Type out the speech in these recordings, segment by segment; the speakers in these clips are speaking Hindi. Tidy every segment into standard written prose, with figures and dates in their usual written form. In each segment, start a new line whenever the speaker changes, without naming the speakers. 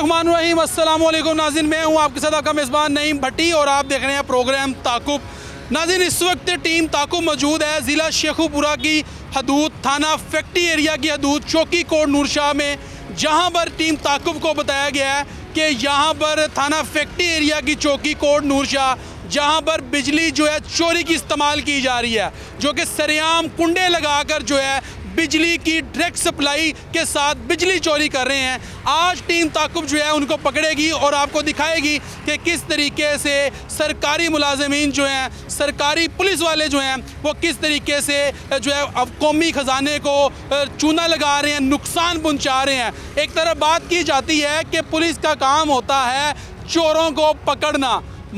बिस्मिल्लाहिर्रहमानिर्रहीम। अस्सलाम वालेकुम नाज़रीन, मैं हूं आपके साथ आपका मेज़बान नईम भट्टी और आप देख रहे हैं प्रोग्राम ताक़ुब। नाज़रीन, इस वक्त टीम ताक़ुब मौजूद है ज़िला शेखुपुरा की हदूद, थाना फैक्ट्री एरिया की हदूद, चौकी कोट नूरशाह में, जहां पर टीम ताक़ुब को बताया गया है कि यहां पर थाना फैक्ट्री एरिया की चौकी कोट नूरशाह, जहां पर बिजली जो है चोरी की इस्तेमाल की जा रही है, जो कि सरेआम कुंडे लगाकर जो है बिजली की डायरेक्ट सप्लाई के साथ बिजली चोरी कर रहे हैं। आज टीम ताक़ुब जो है उनको पकड़ेगी और आपको दिखाएगी कि किस तरीके से सरकारी मुलाजमीन जो हैं, सरकारी पुलिस वाले जो हैं, वो किस तरीके से जो है अब कौमी ख़जाने को चूना लगा रहे हैं, नुकसान पहुंचा रहे हैं। एक तरफ बात की जाती है कि पुलिस का काम होता है चोरों को पकड़ना,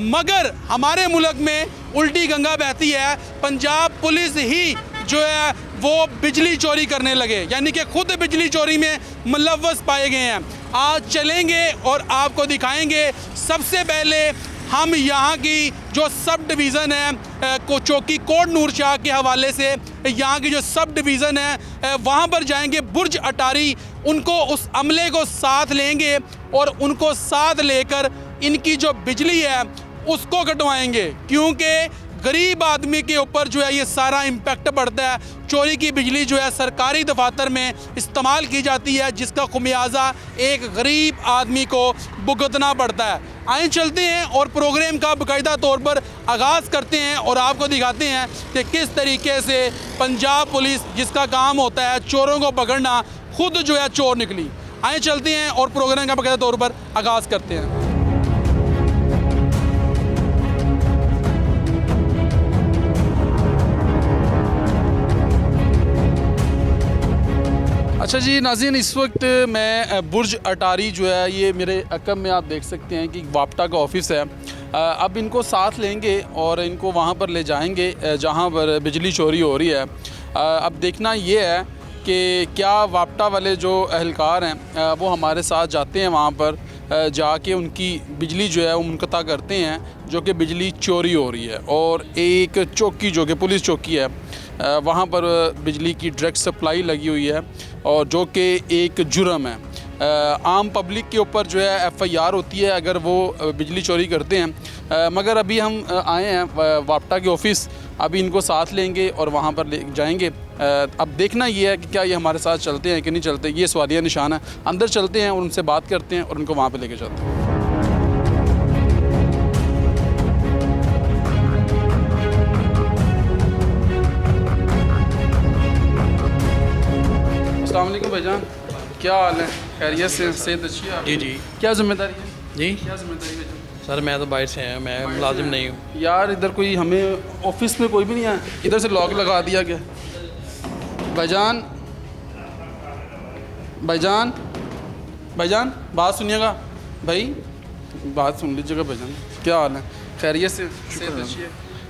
मगर हमारे मुल्क में उल्टी गंगा बहती है। पंजाब पुलिस ही जो है वो बिजली चोरी करने लगे, यानी कि खुद बिजली चोरी में मुलव्वस पाए गए हैं। आज चलेंगे और आपको दिखाएंगे। सबसे पहले हम यहाँ की जो सब डिवीज़न है चौकी कोट नूरशाह के हवाले से, यहाँ की जो सब डिवीज़न है वहाँ पर जाएंगे, बुर्ज अटारी, उनको उस अमले को साथ लेंगे और उनको साथ लेकर इनकी जो बिजली है उसको कटवाएंगे, क्योंकि गरीब आदमी के ऊपर जो है ये सारा इम्पैक्ट पड़ता है। चोरी की बिजली जो है सरकारी दफातर में इस्तेमाल की जाती है, जिसका खुमियाजा एक गरीब आदमी को भुगतना पड़ता है। आइए चलते हैं और प्रोग्राम का बाकायदा तौर पर आगाज़ करते हैं और आपको दिखाते हैं कि किस तरीके से पंजाब पुलिस, जिसका काम होता है चोरों को पकड़ना, खुद जो है चोर निकली। आइए चलते हैं और प्रोग्राम का बाकायदा तौर पर आगाज़ करते हैं। अच्छा जी नाज़रीन, इस वक्त मैं बुर्ज अटारी जो है, ये मेरे अकब में आप देख सकते हैं कि वापटा का ऑफिस है। अब इनको साथ लेंगे और इनको वहाँ पर ले जाएंगे जहाँ पर बिजली चोरी हो रही है। अब देखना ये है कि क्या वापटा वाले जो अहलकार हैं वो हमारे साथ जाते हैं, वहाँ पर जाके उनकी बिजली जो है वो मुनक़ता करते हैं, जो कि बिजली चोरी हो रही है। और एक चौकी जो कि पुलिस चौकी है, वहाँ पर बिजली की डायरेक्ट सप्लाई लगी हुई है और जो कि एक जुर्म है। आम पब्लिक के ऊपर जो है FIR होती है अगर वो बिजली चोरी करते हैं। मगर अभी हम आए हैं वापटा के ऑफ़िस, अभी इनको साथ लेंगे और वहाँ पर ले जाएंगे। अब देखना ये है कि क्या ये हमारे साथ चलते हैं कि नहीं चलते, ये सवालिया निशान है। अंदर चलते हैं और उनसे बात करते हैं और उनको वहाँ पर लेके चलते हैं। अस्सलाम वालेकुम भाईजान, क्या हाल है? खैरियत से? सेहत अच्छी है?
जी जी।
क्या जिम्मेदारी है
जी
क्या जिम्मेदारी है?
सर मैं तो बाहर से आया, मैं मुलाजिम नहीं हूँ।
यार इधर कोई, हमें ऑफिस में कोई भी नहीं है, इधर से लॉक लगा दिया गया। भाईजान भाईजान भाईजान बात सुनिएगा, भाई बात सुन लीजिएगा। भाईजान क्या हाल है? खैरियत से? सेहत अच्छी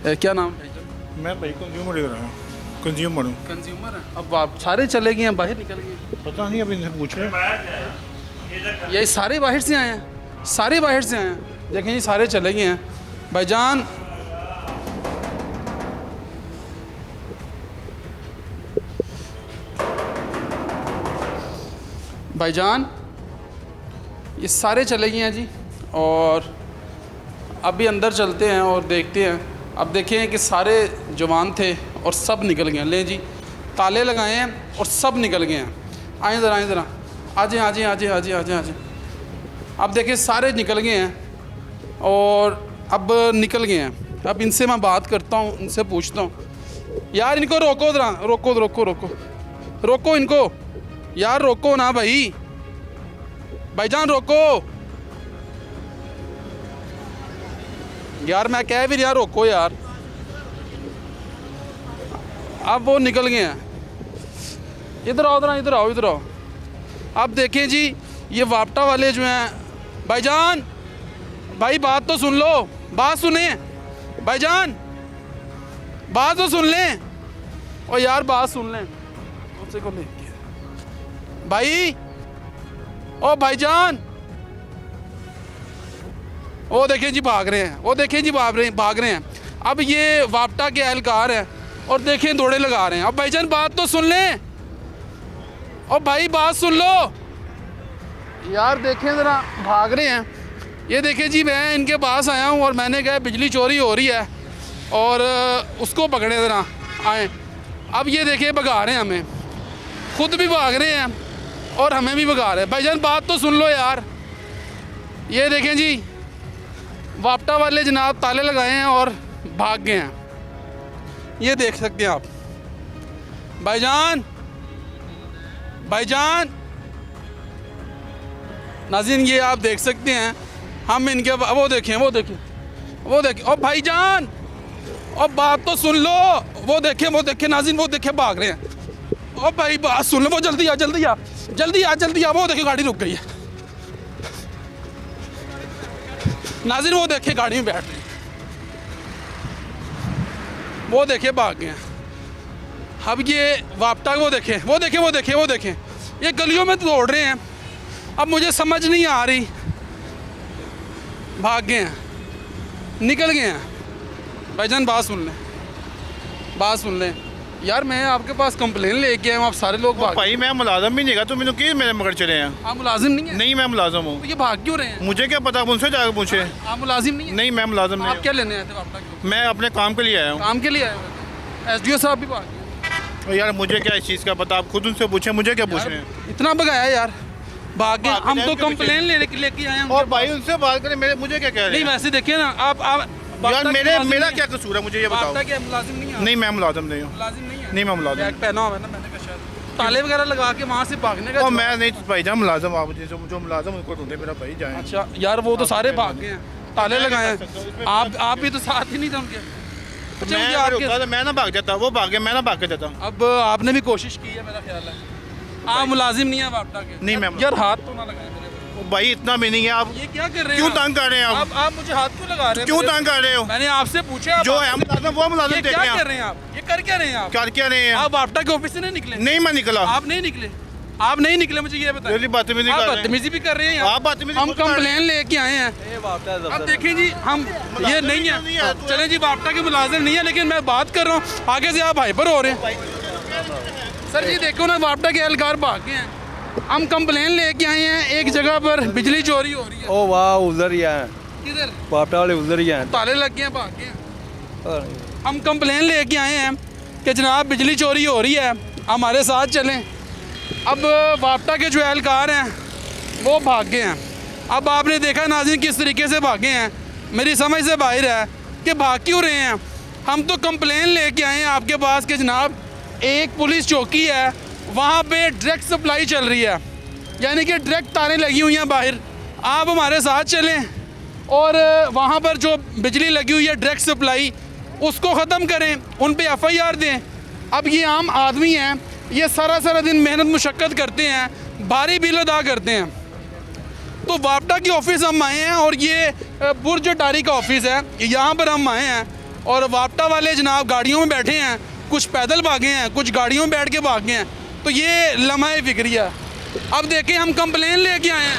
है? क्या नाम भाईजान?
मैं भाई कंज्यूमर इधर हूँ, कंज्यूमर हूँ।
कंज्यूमर है? अब आप सारे चले गए हैं, बाहर निकल गए?
पता नहीं, अभी इनसे पूछ रहे हैं।
ये सारे बाहर से आए हैं, सारे बाहर से आए हैं। देखें ये सारे चले गए हैं। भाईजान भाईजान ये सारे चले गए हैं जी। और अभी अंदर चलते हैं और देखते हैं। अब देखें कि सारे जवान थे और सब निकल गए हैं। ले जी, ताले लगाए हैं और सब निकल गए हैं। आए ज़रा, आए ज़रा, आ जाए, आ जाए, आ जाए, आ जाए, आ जाए, आ जाए। अब देखें सारे निकल गए हैं और अब निकल गए हैं। अब इनसे मैं बात करता हूँ, इनसे पूछता हूँ। यार इनको रोको ज़रा, रोको रोको रोको रोको इनको, यार रोको ना भाई, भाईजान रोको यार, मैं कह भी यार रोको यार। अब वो निकल गए हैं। इधर आओ, इधर इधर आओ, इधर आओ। अब देखें जी, ये वापटा वाले जो हैं, भाईजान भाई बात तो सुन लो, बात सुने भाईजान, बात तो सुन लें। और यार बात सुन लें, उनसे को ले भाई, ओ भाईजान, वो देखें जी भाग रहे हैं, वो देखें जी भाग रहे हैं। अब ये वापटा के एहलकार हैं और देखें दौड़े लगा रहे हैं। अब भाईजान बात तो सुन लें, और भाई बात सुन लो यार देखें ज़रा, भाग रहे हैं। ये देखें जी, मैं इनके पास आया हूँ और मैंने कहा बिजली चोरी हो रही है और उसको पकड़े ज़रा आए। अब ये देखें भगा रहे हैं हमें, खुद भी भाग रहे हैं और हमें भी भगा रहे हैं। भाईजान बात तो सुन लो यार। ये देखें जी, वापटा वाले जनाब ताले लगाए हैं और भाग गए हैं। ये देख सकते हैं आप। भाईजान, भाईजान, नाज़रीन ये आप देख सकते हैं, हम इनके वो देखें, वो देखें, वो देखें। और भाईजान, और बात तो सुन लो। वो देखें, वो देखें नाज़रीन, वो देखें भाग रहे हैं। और भाई बात सुन लो, वो जल्दी आ, जल्दी आ, जल्दी आ, जल्दी आ। वो देखें गाड़ी रुक गई है। नाज़रीन वो देखें गाड़ी में बैठ रहे हैं, वो देखें भाग गए हैं। अब ये वापटा, वो देखें, वो देखें, वो देखें, वो देखें, ये गलियों में दौड़ रहे हैं। अब मुझे समझ नहीं आ रही, भाग गए हैं, निकल गए हैं। भाईजान बात सुन लें, बात सुन लें यार। मैं आपके पास कंप्लेन लेके आया हूँ, आप सारे लोग भाग।
भाई मैं मुलाजम भी नहीं गा, तो मैंने कि मेरे मगर चले हैं।
आप मुलाजिम नहीं है?
नहीं मैं मुलाजम हूँ।
तो ये भाग क्यों रहे हैं?
मुझे क्या पता, उनसे जाकर पूछे।
आप मुलाजिम नहीं है?
नहीं मैं मुलाजम
आप
नहीं
क्या लेने आए थे वापटा क्यों?
हूँ। मैं अपने काम के लिए आया हूँ।
काम के लिए आए हुए थे। SDO साहब भी भाग गए।
और यार मुझे क्या इस चीज़ का पता, आप खुद उनसे पूछे, मुझे क्या पूछ रहे हैं।
इतना भगाया यार, भाग गए।
भाग
हम
गए
तो
उनके पीछे।
कंप्लेन लेके आए हैं
और
उनके
भाई
पास।
उनसे बात करें, मेरे मुझे क्या कह रहे
नहीं
हैं।
वैसे देखिए ना आप
यार मेरा क्या कसूर है, मुझे ये बताओ।
वापटा के मुलाजिम नहीं है?
नहीं मैं मुलाजम नहीं हूँ।
मुलाजिम नहीं है?
नहीं मैं मुलाजिम।
बैग पहना हुआ है ना मैंने कहा शायद ताले वगैरह लगा के वहाँ से भागने का।
और मैं नहीं भाईजान मुलाजम, आप जो मुलाजम उनको ढूंढे, मेरा भाई जाए।
अच्छा यार, वो तो सारे भाग गए हैं, ताले लगाए हैं। आप भी तो साथ ही नहीं थे उनके। अच्छा
मैं
मुझे
अगर
आपके,
होता तो मैं ना भाग जाता, वो भाग गया, मैं ना भाग के जाता।
अब आपने भी कोशिश की है मेरा ख्याल है। आप मुलाजिम नहीं है वापटा के?
नहीं, मैं
यार हाथ तो ना लगाए मेरे पे।
भाई इतना भी नहीं है। आप
ये क्या कर रहे हैं?
क्यों तंग कर रहे हैं
आप मुझे हाथ क्यों लगा रहे हैं?
क्यों
मेरे-
तंग कर रहे हो।
मैंने आपसे पूछा।
जो है मुलाजम वो मुलाजम
ये
देख
क्या
रहे
कर
हैं।
रहे हैं आप? ये कर क्या रहे हैं आप?
कर क्या रहे हैं।
आप वापटा के ऑफिस से नहीं निकले?
नहीं मैं निकला।
आप नहीं निकले? आप नहीं निकले, मुझे ये बताएं।
मेरी बदतमीजी
आप
कर रहे हैं।
बदतमीजी भी कर रहे हैं यहाँ।
आप बदतमीजी
हम
खुद कर रहे हैं।
कंप्लेन लेके आए हैं। अब देखें जी, हम ये नहीं है, चलें जी वापटा के मुलाजिम नहीं है, लेकिन मैं बात कर रहा हूँ आगे से आप हाइपर हो रहे हैं। सर जी देखो ना, वापटा के एहलकार भाग गए हैं। हम कंप्लेन लेके आए हैं, एक जगह पर बिजली चोरी हो रही है।
ओ वाह, उधर ही हैं,
किधर?
वापटा वाले उधर ही हैं।
ताले लग गए हैं, भाग गए हैं। हम कंप्लेन लेके आए हैं कि जनाब बिजली चोरी हो रही है, हमारे साथ चलें। अब वापटा के जो एहलकार हैं वो भाग गए हैं। अब आपने देखा नाज़रीन किस तरीके से भागे हैं, मेरी समझ से बाहर है कि भाग क्यों रहे हैं। हम तो कंप्लेन लेके आए हैं आपके पास कि जनाब एक पुलिस चौकी है, वहाँ पे डायरेक्ट सप्लाई चल रही है, यानी कि डायरेक्ट तारें लगी हुई हैं बाहर। आप हमारे साथ चलें और वहाँ पर जो बिजली लगी हुई है डायरेक्ट सप्लाई, उसको ख़त्म करें, उन पे FIR दें। अब ये आम आदमी हैं, ये सारा दिन मेहनत मुशक्क़त करते हैं, भारी बिल अदा करते हैं। तो वापटा की ऑफिस हम आए हैं और ये बुर्ज अटारी का ऑफिस है, यहाँ पर हम आए हैं। और वापटा वाले जनाब गाड़ियों में बैठे हैं, कुछ पैदल भागे हैं, कुछ गाड़ियों में बैठ के भागे हैं। तो ये लम्हा फिक्रिया। अब देखें हम कंप्लेन लेके आए हैं।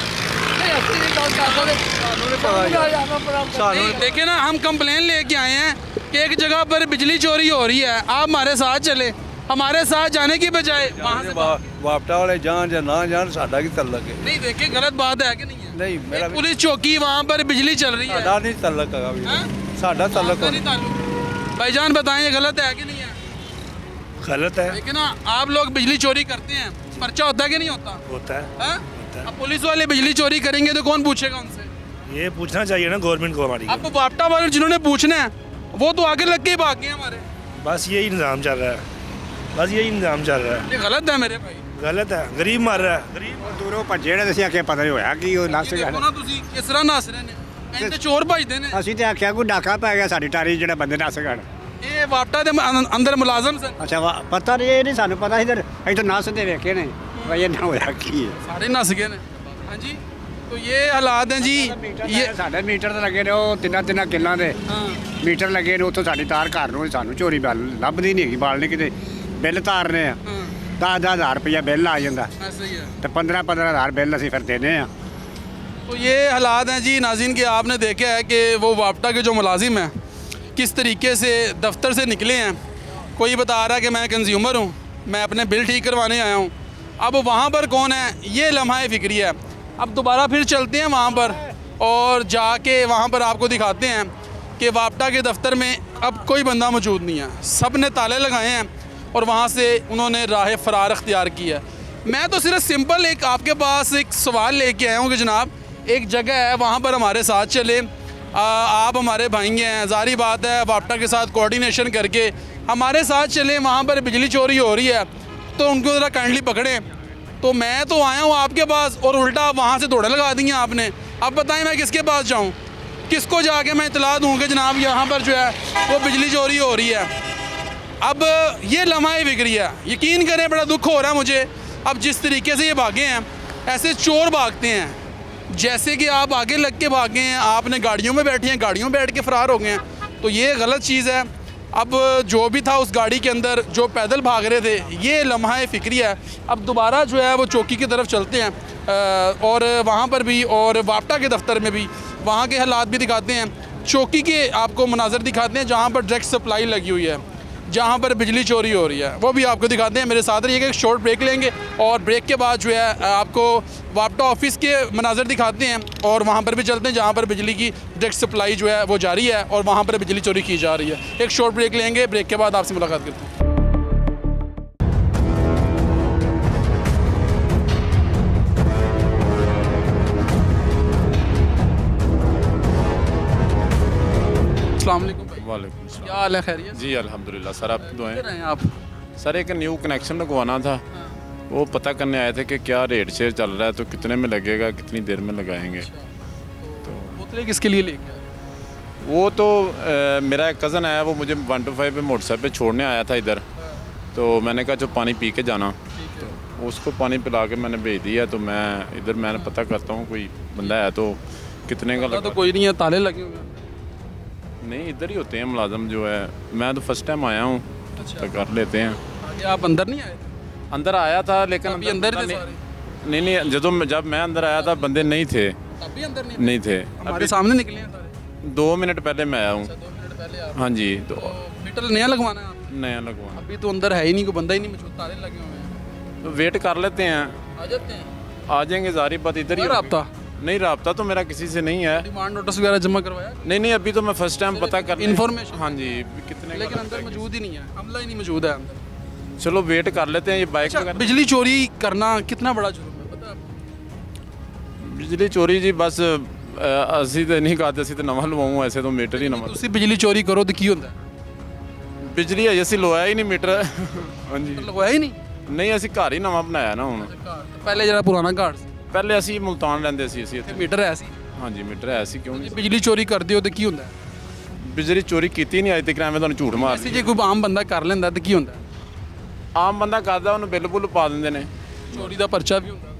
नहीं, देखें ना, हम कंप्लेन लेके आए हैं कि एक जगह पर बिजली चोरी हो रही है, आप हमारे साथ चले। हमारे साथ जाने की बजाय वहाँ से
वापटा वाले जान या ना जान, साडा की तल्लक है।
नहीं, देखिए गलत बात है कि नहीं है?
नहीं मेरा
एक पुलिस चौकी वहाँ पर बिजली चल रही है।
साडा नहीं तल्लक है अभी।
हाँ?
साडा तल्लक
आपका नहीं ताल्लुक। भाईजान बताएं ये गलत है कि नहीं है?
गलत है।
लेकिन ना आप लोग बिजली चोरी करते हैं, पर्चा होता है कि नहीं होता?
होता है।
हाँ? अब पुलिस वाले बिजली चोरी करेंगे तो कौन पूछेगा उनसे?
ये पूछना चाहिए ना गवर्नमेंट को हमारी।
अब वापटा वाले जिन्होंने पूछना है वो तो आगे लग के ही भाग गए हमारे।
बस यही निज़ाम चल रहा है, बस यही निज़ाम चल रहा है।
ये गलत है मेरे भाई।
गलत है, गरीब मर रहा है। गरीब
ਦੂਰੋਂ ਭੱਜੇ ਨੇ, ਅਸੀਂ ਆਖਿਆ ਪਤਾ ਨਹੀਂ ਹੋਇਆ ਕੀ ਉਹ ਨੱਸ
ये
ਗਿਆ
देखो ना ਤੁਸੀਂ किस तरह नस रहे ने, ਇਹ ਤੇ ਚੋਰ ਭਜਦੇ ਨੇ।
ਅਸੀਂ ਤੇ ਆਖਿਆ ਕੋਈ ਡਾਕਾ ਪੈ ਗਿਆ ਸਾਡੀ ਟਾਰੀ ਜਿਹੜੇ ਬੰਦੇ ਨੱਸ ਗਏ।
ਇਹ ਵਾਪਟਾ ਦੇ ਅੰਦਰ ਮੁਲਾਜ਼ਮ ਸਨ,
ਅੱਛਾ ਪਤਾ ਨਹੀਂ, ਇਹ ਨਹੀਂ ਸਾਨੂੰ ਪਤਾ ਸੀ, ਇੱਥੇ ਨੱਸਦੇ ਵੇਖੇ ਨੇ ਬਈ ਇਹ ਨਾ ਹੋਇਆ ਕੀ ਹੈ।
ਸਾਰੇ ਨਸ ਗਏ ਨੇ। ਹਾਂਜੀ, तो ये हालात हैं जी। ये
ਸਾਡੇ ਮੀਟਰ ਤੇ ਲੱਗੇ ਨੇ, ਉਹ ਤਿੰਨਾਂ ਕਿੱਲਾਂ ਦੇ
हाँ
ਮੀਟਰ ਲੱਗੇ ਨੇ, ਉੱਥੋਂ ਸਾਡੀ ਤਾਰ ਘਰ ਨੂੰ ਸਾਨੂੰ ਚੋਰੀ ਲੱਭਦੀ ਨਹੀਂ ਹੈਗੀ, ਬਾਲਣੇ ਕਿਤੇ ਬਿੱਲ ਤਾਰਨੇ ਆ,
हाँ
10,000 ਰੁਪਇਆ ਬਿੱਲ ਆ ਜਾਂਦਾ
ऐसा ही है।
ਤੇ 15,000 ਬਿੱਲ ਅਸੀਂ ਫਿਰ ਦੇਨੇ ਆ।
तो ये हालात हैं जी नाज़रीन के। आपने देखा है कि वो वापटा के जो मुलाजिम हैं किस तरीके से दफ्तर से निकले हैं। कोई बता रहा है कि मैं कंज्यूमर हूँ, मैं अपने बिल ठीक करवाने आया हूँ। अब वहाँ पर कौन है, ये लम्हा फिक्री है। अब दोबारा फिर चलते हैं वहाँ पर और जाके वहाँ पर आपको दिखाते हैं कि वापटा के दफ्तर में अब कोई बंदा मौजूद नहीं है, सब ने ताले लगाए हैं और वहाँ से उन्होंने राह फरार अख्तियार की है। मैं तो सिर्फ सिंपल एक आपके पास एक सवाल लेके आया हूँ कि जनाब एक जगह है वहाँ पर हमारे साथ चले, आप हमारे भाई हैं, ज़ाहिर बात है वापटा के साथ कोऑर्डिनेशन करके हमारे साथ चले, वहाँ पर बिजली चोरी हो रही है तो उनको ज़रा काइंडली पकड़ें। तो मैं तो आया हूँ आपके पास और उल्टा वहाँ से दौड़े लगा दी हैं आपने। अब बताएं मैं किसके पास जाऊँ, किसको जाके मैं इतला दूँ कि जनाब यहाँ पर जो है वो बिजली चोरी हो रही है। अब ये लम्हा बिगड़ी है, यकीन करें बड़ा दुख हो रहा है मुझे। अब जिस तरीके से ये भागे हैं ऐसे चोर भागते हैं, जैसे कि आप आगे लग के भागे हैं, आपने गाड़ियों में बैठे हैं, गाड़ियों में बैठ के फ़रार हो गए हैं, तो ये गलत चीज़ है। अब जो भी था उस गाड़ी के अंदर जो पैदल भाग रहे थे, ये लम्हा फ़िक्री है। अब दोबारा जो है वो चौकी की तरफ चलते हैं और वहाँ पर भी और वापटा के दफ्तर में भी वहाँ के हालात भी दिखाते हैं, चौकी के आपको मनाजर दिखाते हैं जहाँ पर डायरेक्ट सप्लाई लगी हुई है, जहाँ पर बिजली चोरी हो रही है, वो भी आपको दिखाते हैं। मेरे साथ रहिएगा, एक शॉर्ट ब्रेक लेंगे और ब्रेक के बाद जो है आपको वापटा ऑफिस के मनाजर दिखाते हैं और वहाँ पर भी चलते हैं जहाँ पर बिजली की डायरेक्ट सप्लाई जो है वो जारी है और वहाँ पर बिजली चोरी की जा रही है। एक शॉर्ट ब्रेक लेंगे, ब्रेक के बाद आपसे मुलाकात करते हैं। अस्सलाम वालेकुम भाई।
वालेकुम सलाम।
क्या हाल है, खैरियत?
जी अल्हम्दुलिल्लाह सर, आप दुआएं।
किधर हैं आप?
सर एक न्यू कनेक्शन लगवाना था, वो पता करने आए थे कि क्या रेट शेयर चल रहा है, तो कितने में लगेगा, कितनी देर में लगाएंगे।
बोतलें किसके लिए लेके आए?
वो तो मेरा एक कज़न आया, वो मुझे 125 पे मोटरसाइकिल पे छोड़ने आया था इधर, तो मैंने कहा जो पानी पी के जाना, तो उसको पानी पिला के मैंने भेज दिया। तो मैं इधर मैंने पता करता हूँ कोई बंदा है तो कितने का
तो
लगा।
कोई नहीं है, ताले लगे हुए हैं।
नहीं इधर ही होते हैं मुलाजम जो है, मैं तो फर्स्ट टाइम आया हूँ तो कर लेते हैं।
आगे आप अंदर नहीं आए?
अंदर आया था लेकिन
अभी अंदर थे
नहीं,
सारे?
नहीं जब मैं अंदर आया था बंदे नहीं थे,
अभी अंदर
नहीं थे।
हमारे सामने निकले हैं सारे।
2 मिनट पहले मैं आया हूँ।
2 मिनट पहले आप?
हाँ जी, तो
मीटर नया लगवाना है आप?
नया लगवाना,
अभी तो अंदर है ही नहीं, कोई बंदा ही नहीं मौजूद, ताले लगे हुए हैं।
तो वेट कर लेते हैं,
आ जाते हैं।
आ जाएंगे। जारी बात इधर ही
रब्ता
नहीं, रब्ता तो मेरा किसी से नहीं है।
डिमांड नोटिस वगैरह जमा करवाया?
नहीं अभी तो मैं फर्स्ट टाइम पता कर
इन्फॉर्मेशन।
हाँ जी, कितने
लेकिन अंदर मौजूद ही नहीं है, अमला ही नहीं मौजूद है अंदर।
चलो वेट कर लेते हैं। ये बाइक
अच्छा, बिजली चोरी करना कितना बड़ा जुर्म है पता है आपको?
बिजली चोरी जी बस ਅਸੀਂ तो नहीं कहते, ਅਸੀਂ तो नवा लवाऊँ, ऐसे तो मीटर ही नवा।
ਤੁਸੀਂ ਬਿਜਲੀ ਚੋਰੀ ਕਰੋ ਤੇ ਕੀ ਹੁੰਦਾ?
बिजली अजे ਅਸੀਂ ਲਵਾਇਆ ਹੀ ਨਹੀਂ ਮੀਟਰ। हाँ जी,
ਲਗਵਾਇਆ ਹੀ ਨਹੀਂ?
ਨਹੀਂ ਅਸੀਂ ਘਰ ਹੀ ਨਵਾਂ ਬਣਾਇਆ ਨਾ ਹੁਣ।
ਪਹਿਲੇ ਜਿਹੜਾ ਪੁਰਾਣਾ ਘਰ ਸੀ
ਪਹਿਲੇ ਅਸੀਂ ਮੁਲਤਾਨ ਰਹਿੰਦੇ ਸੀ, ਅਸੀਂ
ਤੇ
ਇੱਥੇ।
ਮੀਟਰ ਹੈ ਸੀ।
ਹਾਂਜੀ ਮੀਟਰ ਹੈ ਸੀ, ਕਿਉਂ ਨਹੀਂ।
ਬਿਜਲੀ ਚੋਰੀ ਕਰਦੇ ਹੋ ਤੇ ਕੀ ਹੁੰਦਾ?
ਬਿਜਲੀ ਚੋਰੀ ਕੀਤੀ ਨਹੀਂ ਅੱਜ ਤੱਕ, ਐਵੇਂ ਤੁਹਾਨੂੰ ਝੂਠ ਮਾਰ
ਅਸੀਂ ਜੇ ਕੋਈ ਆਮ ਬੰਦਾ ਕਰ ਲੈਂਦਾ ਤੇ ਕੀ ਹੁੰਦਾ?
ਆਮ ਬੰਦਾ ਕਰਦਾ ਉਹਨੂੰ ਬਿੱਲ ਬੁੱਲ ਪਾ ਦਿੰਦੇ ਨੇ,
ਚੋਰੀ ਦਾ ਪਰਚਾ ਵੀ ਹੁੰਦਾ।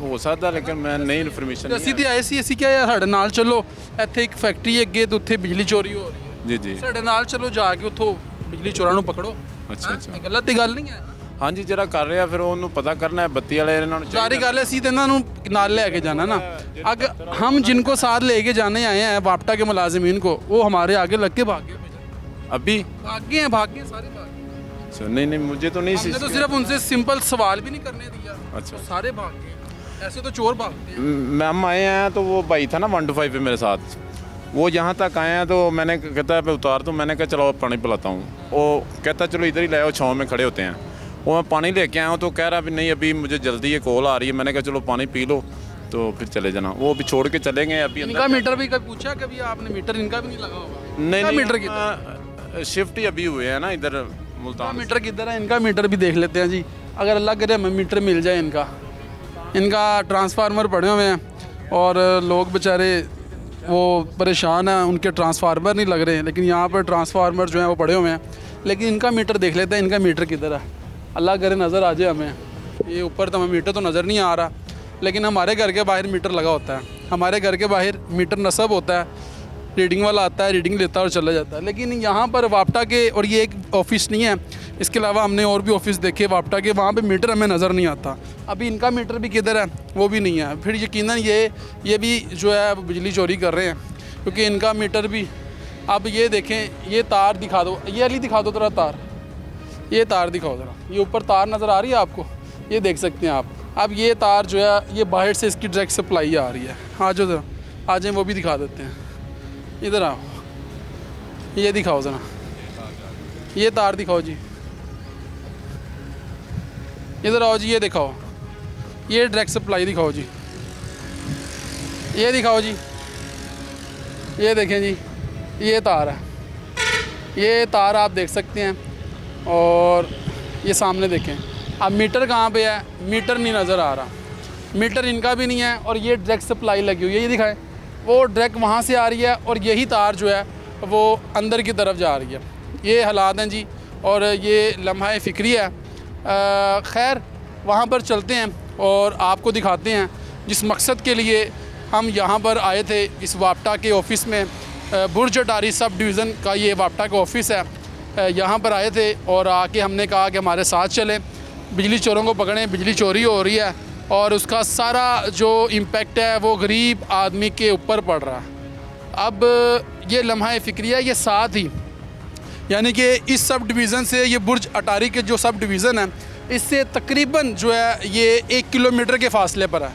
ਹੋ ਸਕਦਾ, ਲੇਕਿਨ ਮੈਂ ਨਹੀਂ ਇਨਫੋਰਮੇਸ਼ਨ
ਅਸੀਂ ਤੇ ਆਏ ਸੀ, ਅਸੀਂ ਕਿਹਾ ਯਾਰ ਸਾਡੇ ਨਾਲ ਚੱਲੋ, ਇੱਥੇ ਇੱਕ ਫੈਕਟਰੀ ਅੱਗੇ ਤੇ ਉੱਥੇ ਬਿਜਲੀ ਚੋਰੀ ਹੋ ਰਹੀ ਹੈ,
ਜੀ ਜੀ।
ਸਾਡੇ ਨਾਲ ਚਲੋ ਜਾ ਕੇ ਉੱਥੋਂ ਬਿਜਲੀ ਚੋਰਾਂ ਨੂੰ ਪਕੜੋ।
ਅੱਛਾ ਅੱਛਾ,
ਇਹ ਗਲਤ ਦੀ ਗੱਲ ਨਹੀਂ ਹੈ।
ਹਾਂਜੀ ਜਿਹੜਾ ਕਰ ਰਿਹਾ ਫਿਰ ਉਹਨੂੰ ਪਤਾ ਕਰਨਾ ਹੈ, ਬੱਤੀ ਵਾਲੇ ਇਹਨਾਂ ਨੂੰ
सारी गल है, सीधे इन्हों नाल लेके जाना ना। अगर हम जिनको साथ लेके जाने आए हैं वापटा के मुलाजिमीन को, वो हमारे आगे लग के भागे
अभी।
भाग गए सारे भाग गए।
अच्छा, नहीं नहीं मुझे तो नहीं
हमने तो सिर्फ उनसे सिंपल सवाल भी नहीं करने दिया।
अच्छा।
तो सारे भाग गए, ऐसे तो चोर भागते हैं।
मैम आए हैं तो वो भाई था ना 125 पे मेरे साथ, वो यहाँ तक आए हैं तो मैंने कहता है पे उतार, तो मैंने कहा चलो पानी पिलाता हूँ। वो कहता चलो इधर ही लाओ, छाँव में खड़े होते हैं। वो मैं पानी लेके आया हूँ तो कह रहा भी नहीं अभी मुझे जल्दी ये कॉल आ रही है। मैंने कहा चलो पानी पी लो तो फिर चले जाना। वो अभी छोड़ के चले गए। अभी
इनका मीटर भी कभी पूछा, कभी आपने मीटर इनका भी नहीं लगा होगा?
नहीं
इनका
नहीं
मीटर किधर?
शिफ्ट ही अभी हुए हैं ना इधर मुल्तान।
मीटर किधर है? इनका मीटर भी देख लेते हैं जी, अगर अल्लाह करे हमें मीटर मिल जाए इनका। इनका ट्रांसफार्मर पड़े हुए हैं और लोग बेचारे वो परेशान हैं, उनके ट्रांसफार्मर नहीं लग रहे हैं, लेकिन यहाँ पर ट्रांसफार्मर जो हैं वो पड़े हुए हैं। लेकिन इनका मीटर देख लेते हैं, इनका मीटर किधर है, अल्लाह करे नज़र आ जाए हमें। ये ऊपर तो हमें मीटर तो नज़र नहीं आ रहा, लेकिन हमारे घर के बाहर मीटर लगा होता है, हमारे घर के बाहर मीटर नस्ब होता है, रीडिंग वाला आता है, रीडिंग लेता है और चला जाता है। लेकिन यहाँ पर वापटा के, और ये एक ऑफिस नहीं है, इसके अलावा हमने और भी ऑफिस देखे वापटा के, वहाँ पे मीटर हमें नज़र नहीं आता। अभी इनका मीटर भी किधर है वो भी नहीं है। फिर यकीनन ये भी जो है वो बिजली चोरी कर रहे हैं, क्योंकि इनका मीटर भी। अब ये देखें, ये तार दिखा दो, ये वाली दिखा दो, तेरा तार, ये तार दिखाओ ज़रा, ये ऊपर तार नज़र आ रही है आपको, ये देख सकते हैं आप, अब ये तार जो है ये बाहर से इसकी डायरेक्ट सप्लाई आ रही है। आ जाओ आ जाए, वो भी दिखा देते हैं। इधर आओ, ये दिखाओ ज़रा, ये तार दिखाओ जी। इधर आओ जी, ये दिखाओ, ये डायरेक्ट सप्लाई दिखाओ जी। ये दिखाओ जी, ये देखें जी, ये तार है, ये तार आप देख सकते हैं। और ये सामने देखें। अब मीटर कहाँ पे है? मीटर नहीं नज़र आ रहा, मीटर इनका भी नहीं है। और ये डायरेक्ट सप्लाई लगी हुई है, ये दिखाएं, वो डायरेक्ट वहाँ से आ रही है और यही तार जो है वो अंदर की तरफ जा रही है। ये हालात हैं जी, और ये लम्हा फ़िक्री है। खैर वहाँ पर चलते हैं और आपको दिखाते हैं जिस मकसद के लिए हम यहाँ पर आए थे। इस वापटा के ऑफ़िस में, बुर्ज अटारी सब डिवीज़न का ये वापटा का ऑफ़िस है। यहाँ पर आए थे और आके हमने कहा कि हमारे साथ चलें, बिजली चोरों को पकड़ें। बिजली चोरी हो रही है और उसका सारा जो इम्पेक्ट है वो गरीब आदमी के ऊपर पड़ रहा है। अब ये लम्हा फ़िक्री है, ये साथ ही यानी कि इस सब डिवीज़न से, ये बुर्ज अटारी के जो सब डिवीज़न है, इससे तकरीबन जो है ये 1 किलोमीटर के फ़ासले पर है।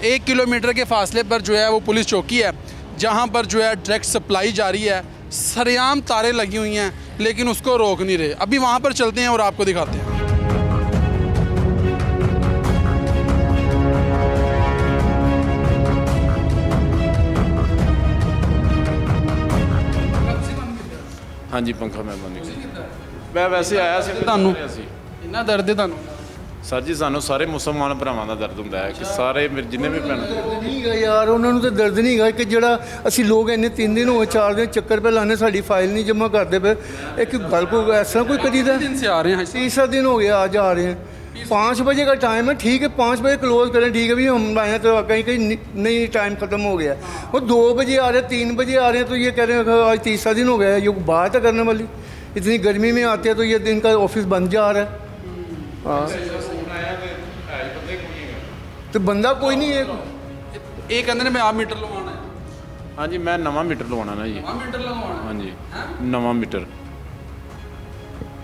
1 किलोमीटर के फ़ासले पर जो है वो पुलिस चौकी है, जहाँ पर जो है डायरेक्ट सप्लाई जारी है। सरेआम तारें लगी हुई हैं लेकिन उसको रोक नहीं रहे। अभी वहाँ पर चलते हैं और आपको दिखाते हैं।
हाँ जी, पंखा मैं बंद ਕੀਤਾ। ਮੈਂ ਵੈਸੇ ਆਇਆ ਸੀ
ਤੁਹਾਨੂੰ ਇੰਨਾ ਦਰਦ ਹੈ ਤੁਹਾਨੂੰ?
ਸਰ ਜੀ ਸਾਨੂੰ ਸਾਰੇ ਮੁਸਲਮਾਨ ਭਰਾਵਾਂ ਦਾ ਦਰਦ ਹੁੰਦਾ ਹੈ ਕਿ ਸਾਰੇ ਜਿੰਨੇ ਵੀ ਭੈਣ
ਨਹੀਂ ਗਾ ਯਾਰ, ਉਹਨਾਂ ਨੂੰ ਤਾਂ ਦਰਦ ਨਹੀਂ ਗਾ ਕਿ ਜਿਹੜਾ ਅਸੀਂ ਲੋਕ ਇੰਨੇ 3 ਦਿਨ ਹੋਏ 4 ਦਿਨ ਚੱਕਰ ਪੇ ਲਾਣੇ, ਸਾਡੀ ਫਾਈਲ ਨਹੀਂ ਜਮ੍ਹਾਂ ਕਰਦੇ ਪਏ। एक गल को ऐसा कोई करीदा
दिन से आ रहे हैं?
तीसरा दिन हो गया, आज आ रहे हैं। 5 बजे का टाइम है, ठीक है 5 बजे क्लोज करें, ठीक है भी हम आए हैं तो कहीं कहीं नहीं टाइम ख़त्म हो गया। वो 2 बजे आ रहे हैं, 3 बजे आ रहे हैं, तो ये कह रहे हैं आज तीसरा दिन हो गया है। ये बात है करने वाली, इतनी गर्मी में आते हैं तो ये दिन का ऑफिस बंद जा रहा है। हाँ तो बंदा कोई नहीं है।
एक अंदर में आप मीटर लगवाना है?
हाँ जी, मैं नवा मीटर लवाना ना जी।
आप मीटर लगवाना है?
हाँ जी, नवा मीटर।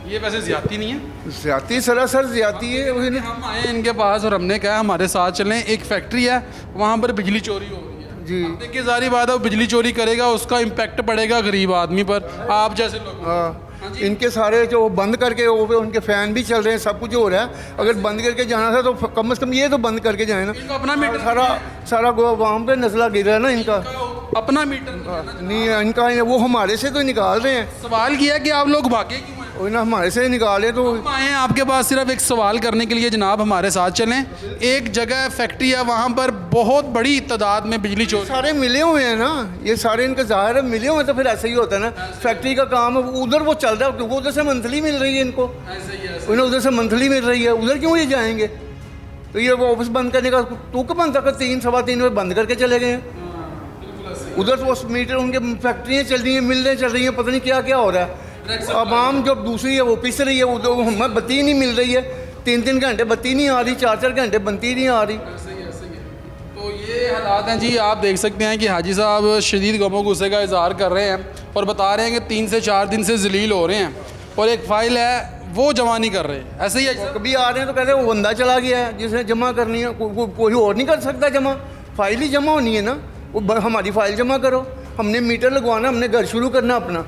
ये वैसे ज्यादती नहीं है?
ज्यादा सरासर ज्यादा है। वही
हम आए इनके पास और हमने कहा हमारे साथ चलें। एक फैक्ट्री है, वहाँ पर बिजली चोरी हो रही है
जी।
देखिए सारी बात है, वो बिजली चोरी करेगा उसका इम्पैक्ट पड़ेगा गरीब आदमी पर, आप जैसे लोग।
हाँ, इनके सारे जो बंद करके वो उनके फ़ैन भी चल रहे हैं, सब कुछ हो रहा है। अगर बंद करके जाना था तो कम से कम ये तो बंद करके जाए ना।
इनको अपना मीटर
सारा वहाँ पे नस्ला गिर रहा है ना इनका।
अपना मीटर
नहीं इनका, वो हमारे से तो निकाल रहे हैं।
सवाल किया कि आप लोग भागे क्यों हैं?
वही ना, हमारे से निकाले तो
हम आए हैं आपके पास सिर्फ एक सवाल करने के लिए। जनाब हमारे साथ चलें। एक जगह फैक्ट्री है, वहाँ पर बहुत बड़ी तादाद में बिजली चोरी।
सारे मिले हुए हैं ना, ये सारे इनके ज़ाहिर है मिले हुए हैं, तो फिर ऐसा ही होता है ना। फैक्ट्री का काम है, उधर वो चल रहा है, वो उधर से मंथली मिल रही है इनको, उन्हें उधर से मंथली मिल रही है, उधर क्यों ये जाएंगे? तो ये वो ऑफिस बंद करने का तू कब बंद कर, 3 सवा 3 बजे बंद करके चले गए हैं। उधर तो मीटर उनके फैक्ट्रियाँ चल रही हैं, मिलें चल रही हैं, पता नहीं क्या क्या हो रहा है। अब आम जो दूसरी है वो पिस रही है, उधर हमें बत्ती नहीं मिल रही है। 3-3 घंटे बत्ती नहीं आ रही, 4-4 घंटे बत्ती नहीं आ रही।
तो ये हालात हैं जी। आप देख सकते हैं कि हाजी साहब शदीद गमो गुस्से का इजहार कर रहे हैं और बता रहे हैं कि 3 से 4 दिन से जलील हो रहे हैं और एक फ़ाइल है वो जमा नहीं कर रहे। ऐसे ही है,
कभी आ रहे हैं तो कहते हैं वो बंदा चला गया है जिसने जमा करनी है, कोई और नहीं कर सकता जमा। फाइल ही जमा होनी है ना, वो हमारी फाइल जमा करो। हमने मीटर लगवाना, हमने घर शुरू करना अपना।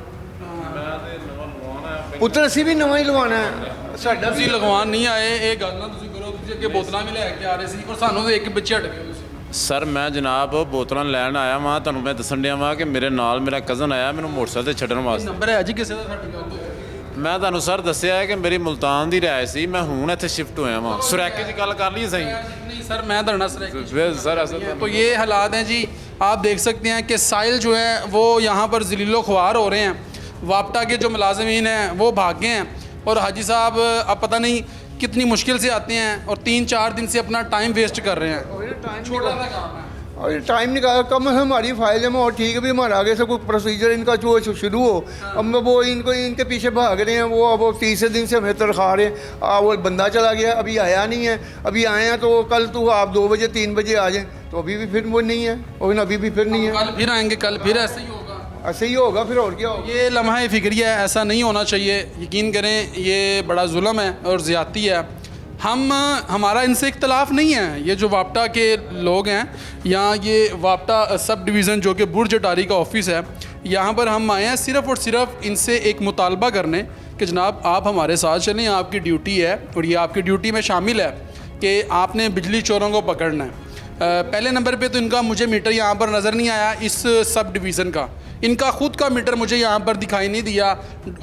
पुत्र असी भी नवा ही लगवाना है। साਡਾ
ਤੁਸੀਂ ਲਗਵਾਨ ਨਹੀਂ ਆਏ, ਇਹ ਗੱਲ ਨਾ ਤੁਸੀਂ ਕਰੋ। ਤੁਸੀਂ ਅੱਗੇ ਬੋਤਲਾਂ ਵੀ ਲੈ ਕੇ ਆ ਰਹੇ ਸੀ ਔਰ ਸਾਨੂੰ ਤਾਂ ਇੱਕ ਪਿੱਛੇ ਹਟ ਗਏ ਤੁਸੀਂ।
ਸਰ ਮੈਂ ਜਨਾਬ ਬੋਤਲਾਂ ਲੈਣ ਆਇਆ ਵਾਂ, ਤੁਹਾਨੂੰ ਮੈਂ ਦੱਸਣ ਡਿਆ ਵਾਂ ਕਿ ਮੇਰੇ ਨਾਲ ਮੇਰਾ ਕਜ਼ਨ ਆਇਆ ਮੈਨੂੰ ਮੋਟਰਸਾਈਕਲ ਤੇ ਛੱਡਣ ਵਾਸਤੇ।
ਨੰਬਰ ਹੈ ਜੀ ਕਿਸੇ ਦਾ ਸਾਡੀ ਗੱਲ ਹੋਈ?
ਮੈਂ ਤੁਹਾਨੂੰ ਸਰ ਦੱਸਿਆ ਹੈ ਕਿ ਮੇਰੀ ਮੁਲਤਾਨ ਦੀ ਰਿਹਾਇਸ਼ ਸੀ, ਮੈਂ ਹੁਣ ਇੱਥੇ ਸ਼ਿਫਟ ਹੋਇਆ ਵਾਂ। ਸੁਰੈਕੇ ਦੀ ਗੱਲ ਕਰ ਲਈ ਸਹੀ?
नहीं सर, मैं धरना
सर ऐसा
तो ये हालात हैं जी। आप देख सकते हैं कि साइल जो है वो यहाँ पर जलीलो ख्वार हो रहे हैं। वापटा के जो मुलाजमीन हैं वो भाग गए हैं और हाजी साहब अब पता नहीं कितनी मुश्किल से आते हैं और 3-4 दिन से अपना टाइम वेस्ट कर रहे हैं। छोटा सा काम है
और टाइम निकाल कम से हमारी फाइल जमा और ठीक है भी हमारा आगे से कोई प्रोसीजर इनका जो शुरू हो। अब वो इनको इनके पीछे भाग रहे हैं, वो अब 30 दिन से हमें तनख्वाह रहे हैं। वो बंदा चला गया, अभी आया नहीं है। अभी आए हैं तो कल तो आप 2 बजे 3 बजे आ जाएं, तो अभी भी फिर वो नहीं है और अभी भी फिर नहीं है।
कल फिर आएंगे, कल फिर ऐसे ही होगा।
ऐसे ही होगा फिर, और क्या होगा।
ये लम्हा फ़िक्रिया है, ऐसा नहीं होना चाहिए। यकीन करें ये बड़ा जुल्म है और ज़्यादती है। हमारा इनसे इख्तलाफ नहीं है। ये जो वापटा के लोग हैं, यहाँ ये वापटा सब डिवीज़न जो कि बुर्ज अटारी का ऑफिस है, यहाँ पर हम आए हैं सिर्फ़ और सिर्फ इनसे एक मुतालबा करने कि जनाब आप हमारे साथ चलें, आपकी ड्यूटी है और ये आपकी ड्यूटी में शामिल है कि आपने बिजली चोरों को पकड़ना है। पहले नंबर पे तो इनका मुझे मीटर यहाँ पर नज़र नहीं आया इस सब डिवीज़न का। इनका ख़ुद का मीटर मुझे यहाँ पर दिखाई नहीं दिया।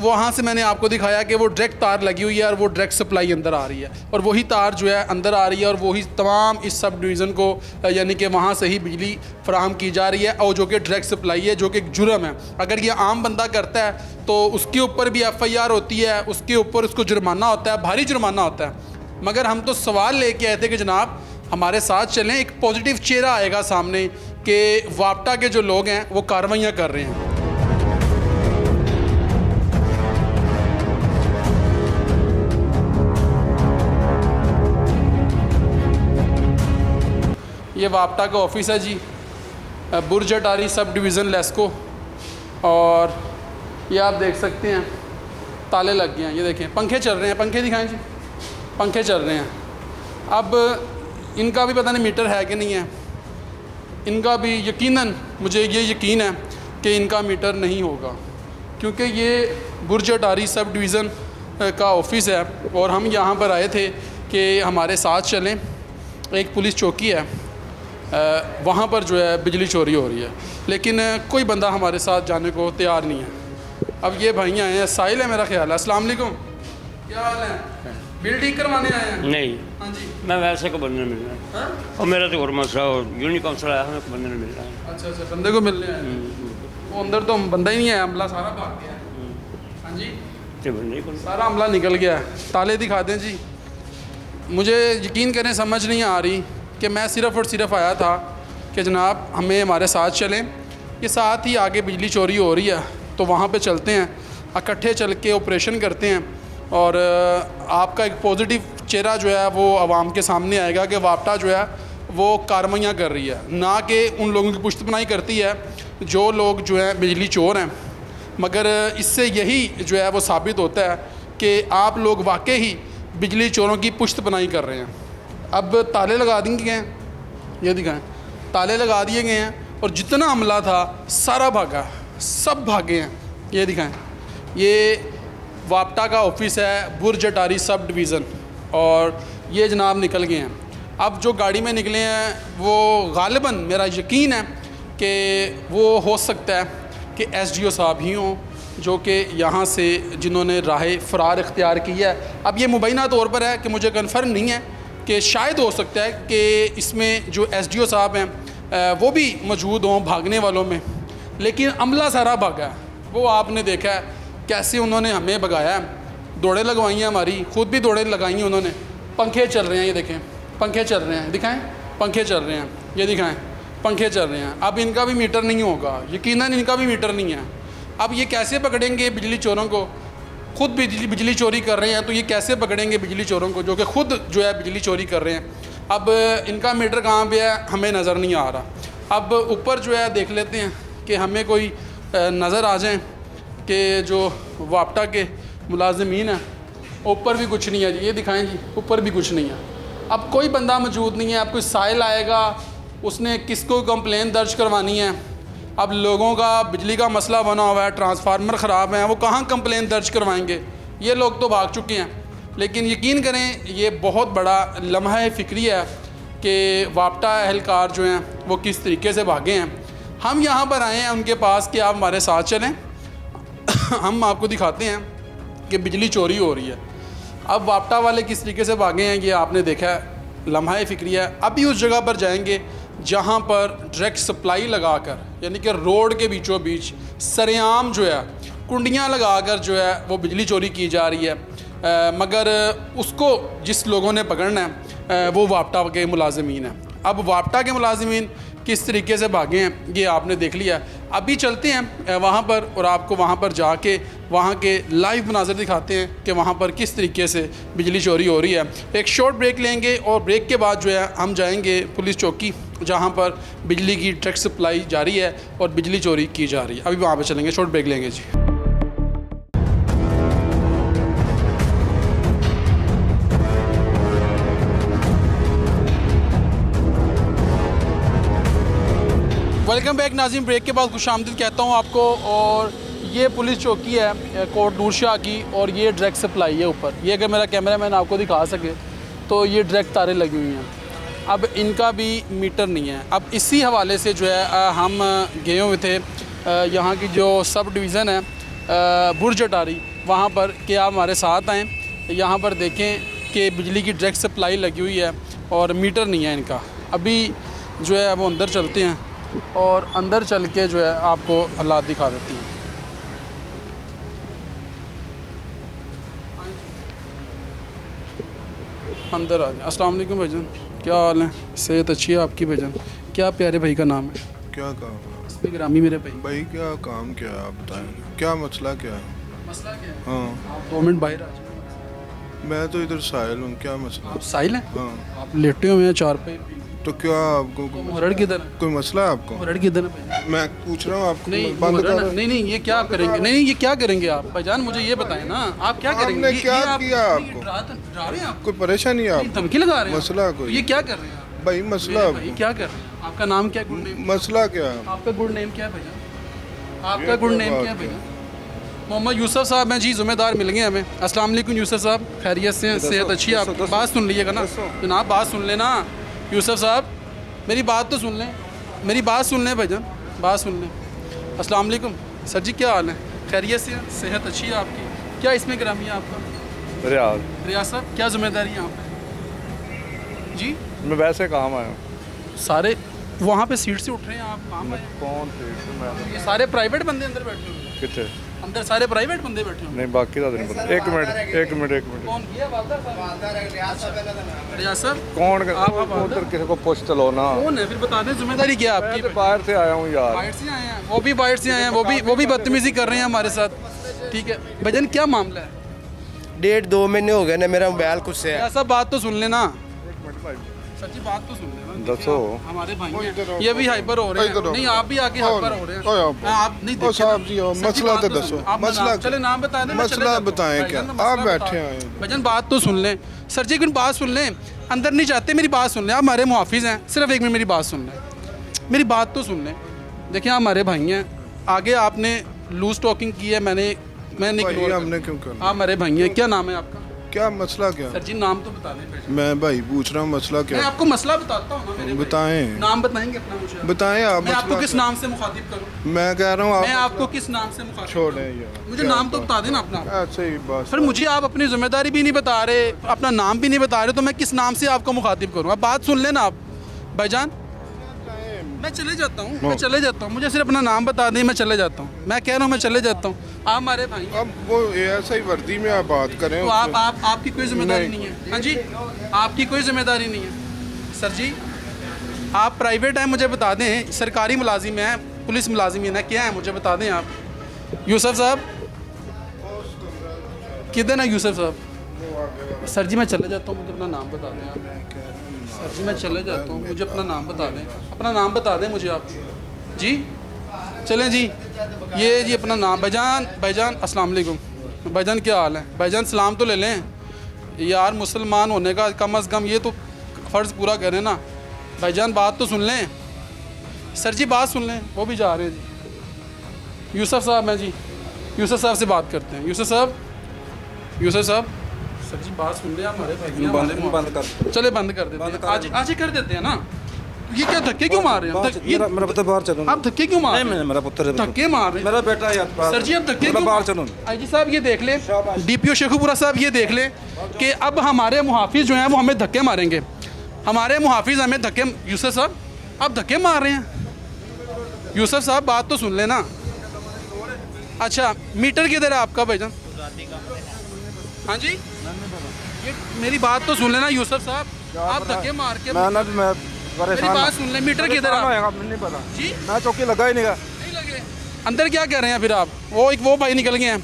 वहाँ से मैंने आपको दिखाया कि वो डायरेक्ट तार लगी हुई है और वो डायरेक्ट सप्लाई अंदर आ रही है और वही तार जो है अंदर आ रही है और वही तमाम इस सब डिवीज़न को यानी कि वहाँ से ही बिजली फराहम की जा रही है और जो कि डायरेक्ट सप्लाई है, जो कि एक जुर्म है। अगर ये आम बंदा करता है तो उसके ऊपर भी FIR होती है, उसके ऊपर उसको जुर्माना होता है, भारी जुर्माना होता है। मगर हम तो सवाल लेके आए थे कि जनाब हमारे साथ चलें, एक पॉजिटिव चेहरा आएगा सामने कि वापटा के जो लोग हैं वो कार्रवाइयाँ कर रहे हैं। ये वापटा का ऑफिस है जी, बुर्ज अटारी सब डिवीज़न लेस्को, और ये आप देख सकते हैं ताले लग गए हैं। ये देखें पंखे चल रहे हैं, पंखे दिखाएं जी, पंखे चल रहे हैं। अब इनका भी पता नहीं मीटर है कि नहीं है, इनका भी यकीनन मुझे ये यकीन है कि इनका मीटर नहीं होगा, क्योंकि ये बुर्ज अटारी सब डिवीज़न का ऑफिस है और हम यहाँ पर आए थे कि हमारे साथ चलें। एक पुलिस चौकी है, वहाँ पर जो है बिजली चोरी हो रही है, लेकिन कोई बंदा हमारे साथ जाने को तैयार नहीं है। अब ये भाई आए हैं, साहिल है मेरा ख्याल है। अस्सलाम वालेकुम, क्या हाल है? बिल ठीक करवाने आए हैं?
नहीं,
हाँ जी,
मैं वैसे को बंदे मिल रहा है और मेरा तो और मसला और यूनिट काउंसिल आया हमें बंदे मिल रहा है।
अच्छा अच्छा, बंदे को मिलने आए हैं। वो अंदर तो बंदा ही नहीं है, अमला सारा भाग गया है। हाँ जी,
तो बंदे को
सारा अमला निकल गया है। ताले दिखा दें जी। मुझे यकीन करें समझ नहीं आ रही कि मैं सिर्फ़ और सिर्फ आया था कि जनाब हमें हमारे साथ चलें, ये साथ ही आगे बिजली चोरी हो रही है तो वहाँ पे चलते हैं, इकट्ठे चल के ऑपरेशन करते हैं और आपका एक पॉजिटिव चेहरा जो है वो आवाम के सामने आएगा कि वापटा जो है वो कार्रवाइयाँ कर रही है, ना कि उन लोगों की पुश्तपनाही करती है जो लोग जो है बिजली चोर हैं। मगर इससे यही जो है वो साबित होता है कि आप लोग वाकई ही बिजली चोरों की पुश्तपनाही कर रहे हैं। अब ताले लगा दिए गए हैं, ये दिखाएं, ताले लगा दिए गए हैं और जितना हमला था सारा भागा, सब भागे हैं। ये दिखाएं, ये वापटा का ऑफिस है बुर्ज अटारी सब डिवीज़न और ये जनाब निकल गए हैं। अब जो गाड़ी में निकले हैं वो गालिबन मेरा यकीन है कि वो हो सकता है कि SDO साहब ही हों जो कि यहाँ से जिन्होंने राह फ़रार इख्तियार की है। अब ये मुबैना तौर पर है कि मुझे कन्फर्म नहीं है कि शायद हो सकता है कि इसमें जो SDO साहब हैं वो भी मौजूद हों भागने वालों में, लेकिन अमला सारा भागा है। वो आपने देखा है कैसे उन्होंने हमें भगाया है, दौड़े लगवाई हैं हमारी, ख़ुद भी दौड़े लगाई हैं उन्होंने। पंखे चल रहे हैं, ये देखें पंखे चल रहे हैं, दिखाएं पंखे चल रहे हैं, ये दिखाएं पंखे चल रहे हैं। अब इनका भी मीटर नहीं होगा, यकीनन इनका भी मीटर नहीं है। अब ये कैसे पकड़ेंगे बिजली चोरों को? खुद बिजली चोरी कर रहे हैं तो ये कैसे पकड़ेंगे बिजली चोरों को जो कि खुद जो है बिजली चोरी कर रहे हैं? अब इनका मीटर कहाँ पे है हमें नज़र नहीं आ रहा। अब ऊपर जो है देख लेते हैं कि हमें कोई नज़र आ जाए कि जो वापटा के मुलाजमीन हैं। ऊपर भी कुछ नहीं है जी, ये दिखाएं जी, ऊपर भी कुछ नहीं है। अब कोई बंदा मौजूद नहीं है। अब कोई साहिल आएगा, उसने किसको कंप्लेन दर्ज करवानी है? अब लोगों का बिजली का मसला बना हुआ है, ट्रांसफार्मर ख़राब है, वो कहाँ कंप्लेन दर्ज करवाएंगे? ये लोग तो भाग चुके हैं। लेकिन यकीन करें ये बहुत बड़ा लम्हा फ़िक्री है कि वापटा एहलकार जो हैं वो किस तरीके से भागे हैं। हम यहाँ पर आए हैं उनके पास कि आप हमारे साथ चलें, हम आपको दिखाते हैं कि बिजली चोरी हो रही है। अब वापटा वाले किस तरीके से भागे हैं ये आपने देखा है, लम्हा फ़िक्री है। अभी उस जगह पर जाएंगे जहाँ पर डायरेक्ट सप्लाई लगाकर यानी कि रोड के बीचों बीच सरेआम जो है कुंडियाँ लगाकर जो है वो बिजली चोरी की जा रही है। मगर उसको जिस लोगों ने पकड़ना है वो वापटा के मुलाजमीन हैं। अब वापटा के मुलाजमीन किस तरीके से भागे हैं ये आपने देख लिया। अभी चलते हैं वहाँ पर और आपको वहाँ पर जाके वहाँ के लाइव मनाज़र दिखाते हैं कि वहाँ पर किस तरीके से बिजली चोरी हो रही है। एक शॉर्ट ब्रेक लेंगे और ब्रेक के बाद जो है हम जाएंगे पुलिस चौकी जहाँ पर बिजली की डायरेक्ट सप्लाई जारी है और बिजली चोरी की जा रही है। अभी वहाँ पर चलेंगे, शॉर्ट ब्रेक लेंगे जी। वेलकम बैक नाज़रीन। ब्रेक के बाद खुशामदीद कहता हूँ आपको। और ये पुलिस चौकी है कोट नूरशाह की, और ये डायरेक्ट सप्लाई है ऊपर। ये अगर मेरा कैमरामैन आपको दिखा सके तो ये डायरेक्ट तारें लगी हुई हैं। अब इनका भी मीटर नहीं है। अब इसी हवाले से जो है हम गए हुए थे यहाँ की जो सब डिवीज़न है बुर्ज अटारी, वहाँ पर कि आप हमारे साथ आएँ। यहाँ पर देखें कि बिजली की डायरेक्ट सप्लाई लगी हुई है और मीटर नहीं है इनका। अभी जो है वो अंदर चलते हैं और अंदर चल के जो है आपको हालात दिखा देती हैं। अंदर आ जाए। अस्सलाम वालेकुम भाईजान, क्या हाल है? सेहत अच्छी है आपकी भाईजान? क्या प्यारे भाई का नाम है?
क्या काम है
इसमें ग्रामी मेरे भाई।
भाई? क्या काम क्या है आप बताएं, क्या मसला क्या है?
मसला क्या है?
हाँ,
आप 2 मिनट बाहर आ जाए।
मैं तो इधर साहिल हूँ, क्या मसला?
आप साहिल हैं?
हाँ,
आप लेटे हुए हैं 4 पे।
तो क्या आपको
मुहर्रर किधर है?
कोई मसला है आपको?
मुहर्रर किधर है भाईजान?
मैं पूछ रहा हूँ आपको।
नहीं
बंद
मुहर्रर
करो।
नहीं, ये क्या करेंगे? नहीं, ये क्या करेंगे आप भाईजान? मुझे ये बताएं ना, आप क्या करेंगे?
आपने क्या
आप
किया आपको?
डरा रहे हैं आप?
कोई परेशानी है आपको?
धमकी लगा रहे हैं?
मसला कोई?
ये क्या कर रहे हैं आप?
भाई मसला
मेरे भाई क्या कर रहे हैं? आपका नाम क्या है? Good name?
मसला क्या है?
आपका गुड नेम क्या है भाईजान? आपका गुड
क्या
नेम
बात
क्या है
है?
भाईजान? मोहम्मद यूसुफ साहब हैं जी, ज़िम्मेदार मिल गए हमें। अस्सलाम वालेकुम यूसुफ साहब, खैरियत से हैं? सेहत अच्छी है आपकी? बात सुन लीजिएगा ना जनाब, बात सुन लेना। यूसुफ साहब मेरी बात तो सुन लें, मेरी बात सुन लें भाईजान, बात सुन लें। अस्सलाम वालेकुम सर जी, क्या हाल है? खैरियत से हैं? सेहत अच्छी है आपकी? क्या इसमें ग्रामी है आपका? रियाज साहब क्या ज़िम्मेदारी है यहाँ पे जी?
मैं वैसे काम आया हूँ।
सारे वहाँ पे सीट से उठ रहे हैं, आप काम आए हैं?
कौन थे? मैं
ये सारे प्राइवेट बंदे अंदर बैठे हुए हैं?
कितने?
अंदर सारे प्राइवेट बंदे बैठे हुए हैं?
नहीं, बाकी का तो नहीं पता। एक मिनट।
कौन किया? वालदा साहब? रियाज साहब
कौन
आप
उधर किसी को पूछ तो लो ना।
कौन है? फिर बता दें जिम्मेदारी क्या है
मैं
आपकी?
तो बाहर से आया हूँ यार।
बाहर से आए हैं, वो भी बाहर से आए हैं, वो भी बदतमीजी कर रहे हैं हमारे साथ। ठीक है भजन, क्या मामला है?
1.5-2 महीने हो गए ना, मेरा मोबाइल कुछ से है।
ऐसा बात तो सुन लेना सर जी, बात तो सुन लेना।
दसो।
हमारे भाई हैं, ये भी हाइपर हो रहे हैं। नहीं, आप भी आके हाइपर हो रहे हैं। आप नहीं
ओ साहब जी, ओ मसला तो दसो। मसला
चले नाम बता दें,
मसला बताएं क्या? आप बैठे हैं
भजन, बात तो सुन लें सर जी, कुछ बात सुन लें। अंदर नहीं जाते, मेरी बात सुन लें। आप हमारे मुहाफिज हैं, सिर्फ 1 मिनट मेरी बात सुन लें। मेरी बात तो सुन लें। देखिए आप हमारे भाई हैं, आगे आपने लूज टॉकिंग की है, मैंने
भाई हमने क्यों करना?
आप हमारे भाई हैं। क्या नाम है आपका?
क्या मसला क्या?
सर जी नाम तो बता दें।
मैं भाई पूछ रहा हूँ मसला
मैं
क्या?
आपको मसला बताता हूँ ना मेरे भाई।
बताएं।
नाम बताएंगे अपना मुझे?
बताएं आप।
मैं आपको
मसला
किस
क्या?
नाम से मुखातिब करूँ?
मैं कह रहा हूँ
मैं आपको किस नाम से मुखातिब
छोड़ें
करूं?
ये।
मुझे नाम तो बता देना अपना।
ऐसे ही बस।
फिर मुझे आप अपनी जिम्मेदारी भी नहीं बता रहे, अपना नाम भी नहीं बता रहे, तो मैं किस नाम से आपको मुखातिब करूँ? आप बात सुन लेना आप भाईजान। मैं चले जाता हूँ, मुझे सिर्फ अपना नाम बता दें, मैं चले जाता हूँ। मैं कह रहा हूँ मैं चले जाता हूँ। आप हमारे भाई,
अब वो ऐसा ही वर्दी में आप बात करें
तो
उससे।
आपकी कोई जिम्मेदारी नहीं है। हाँ जी, आपकी कोई जिम्मेदारी नहीं है सर जी। आप प्राइवेट हैं, मुझे बता दें। सरकारी मुलाजिम हैं, पुलिस मुलाजिमीन है, क्या है मुझे बता दें आप। यूसुफ साहब किधर है? यूसुफ साहब सर जी मैं चले जाता हूँ, मुझे अपना नाम बता दें आप। सर जी मैं चले जाता हूँ, मुझे अपना नाम बता दें। अपना नाम बता दें मुझे आप जी। चलें जी, ये जी अपना नाम। भाईजान अस्सलाम वालेकुम। भाईजान क्या हाल है? भाईजान सलाम तो ले लें यार, मुसलमान होने का कम अज़ कम ये तो फ़र्ज़ पूरा करें ना। भाईजान बात तो सुन लें सर जी, बात सुन लें। वो भी जा रहे हैं जी। यूसुफ साहब हैं जी, यूसुफ साहब से बात करते हैं। यूसुफ साहब सर जी बात सुन लें। आप हमारे भाई हैं,
बंद कर।
चले बंद कर देते हैं, आज ही कर देते हैं ना। ये क्या धक्के क्यों मार रहे हैं?
मेरा पुत्र बाहर चलो।
आप धक्के क्यों मार रहे हैं?
मेरा पुत्र
धक्के मार रहे हैं।
मेरा बेटा यार
सर जी आप धक्के क्यों?
बाहर चलो।
आईजी साहब ये देख लें, डीपीओ शेखुपुरा साहब ये देख लें कि अब हमारे मुहाफिज जो हैं वो हमें धक्के मारेंगे। हमारे मुहाफिज हमें धक्के। यूसुफ साहब आप धक्के मार रहे हैं। यूसुफ साहब बात तो सुन लेना। अच्छा मीटर किधर है आपका भाईजान? हाँ जी, ये मेरी बात तो सुन लेना यूसुफ साहब। आप धक्के मार के मेरी बात सुन लें। मीटर किधर है?
नहीं पता
जी
मैं चौकी लगा ही नहीं
लगे। अंदर क्या कर रहे हैं फिर आप? वो भाई निकल गए हैं,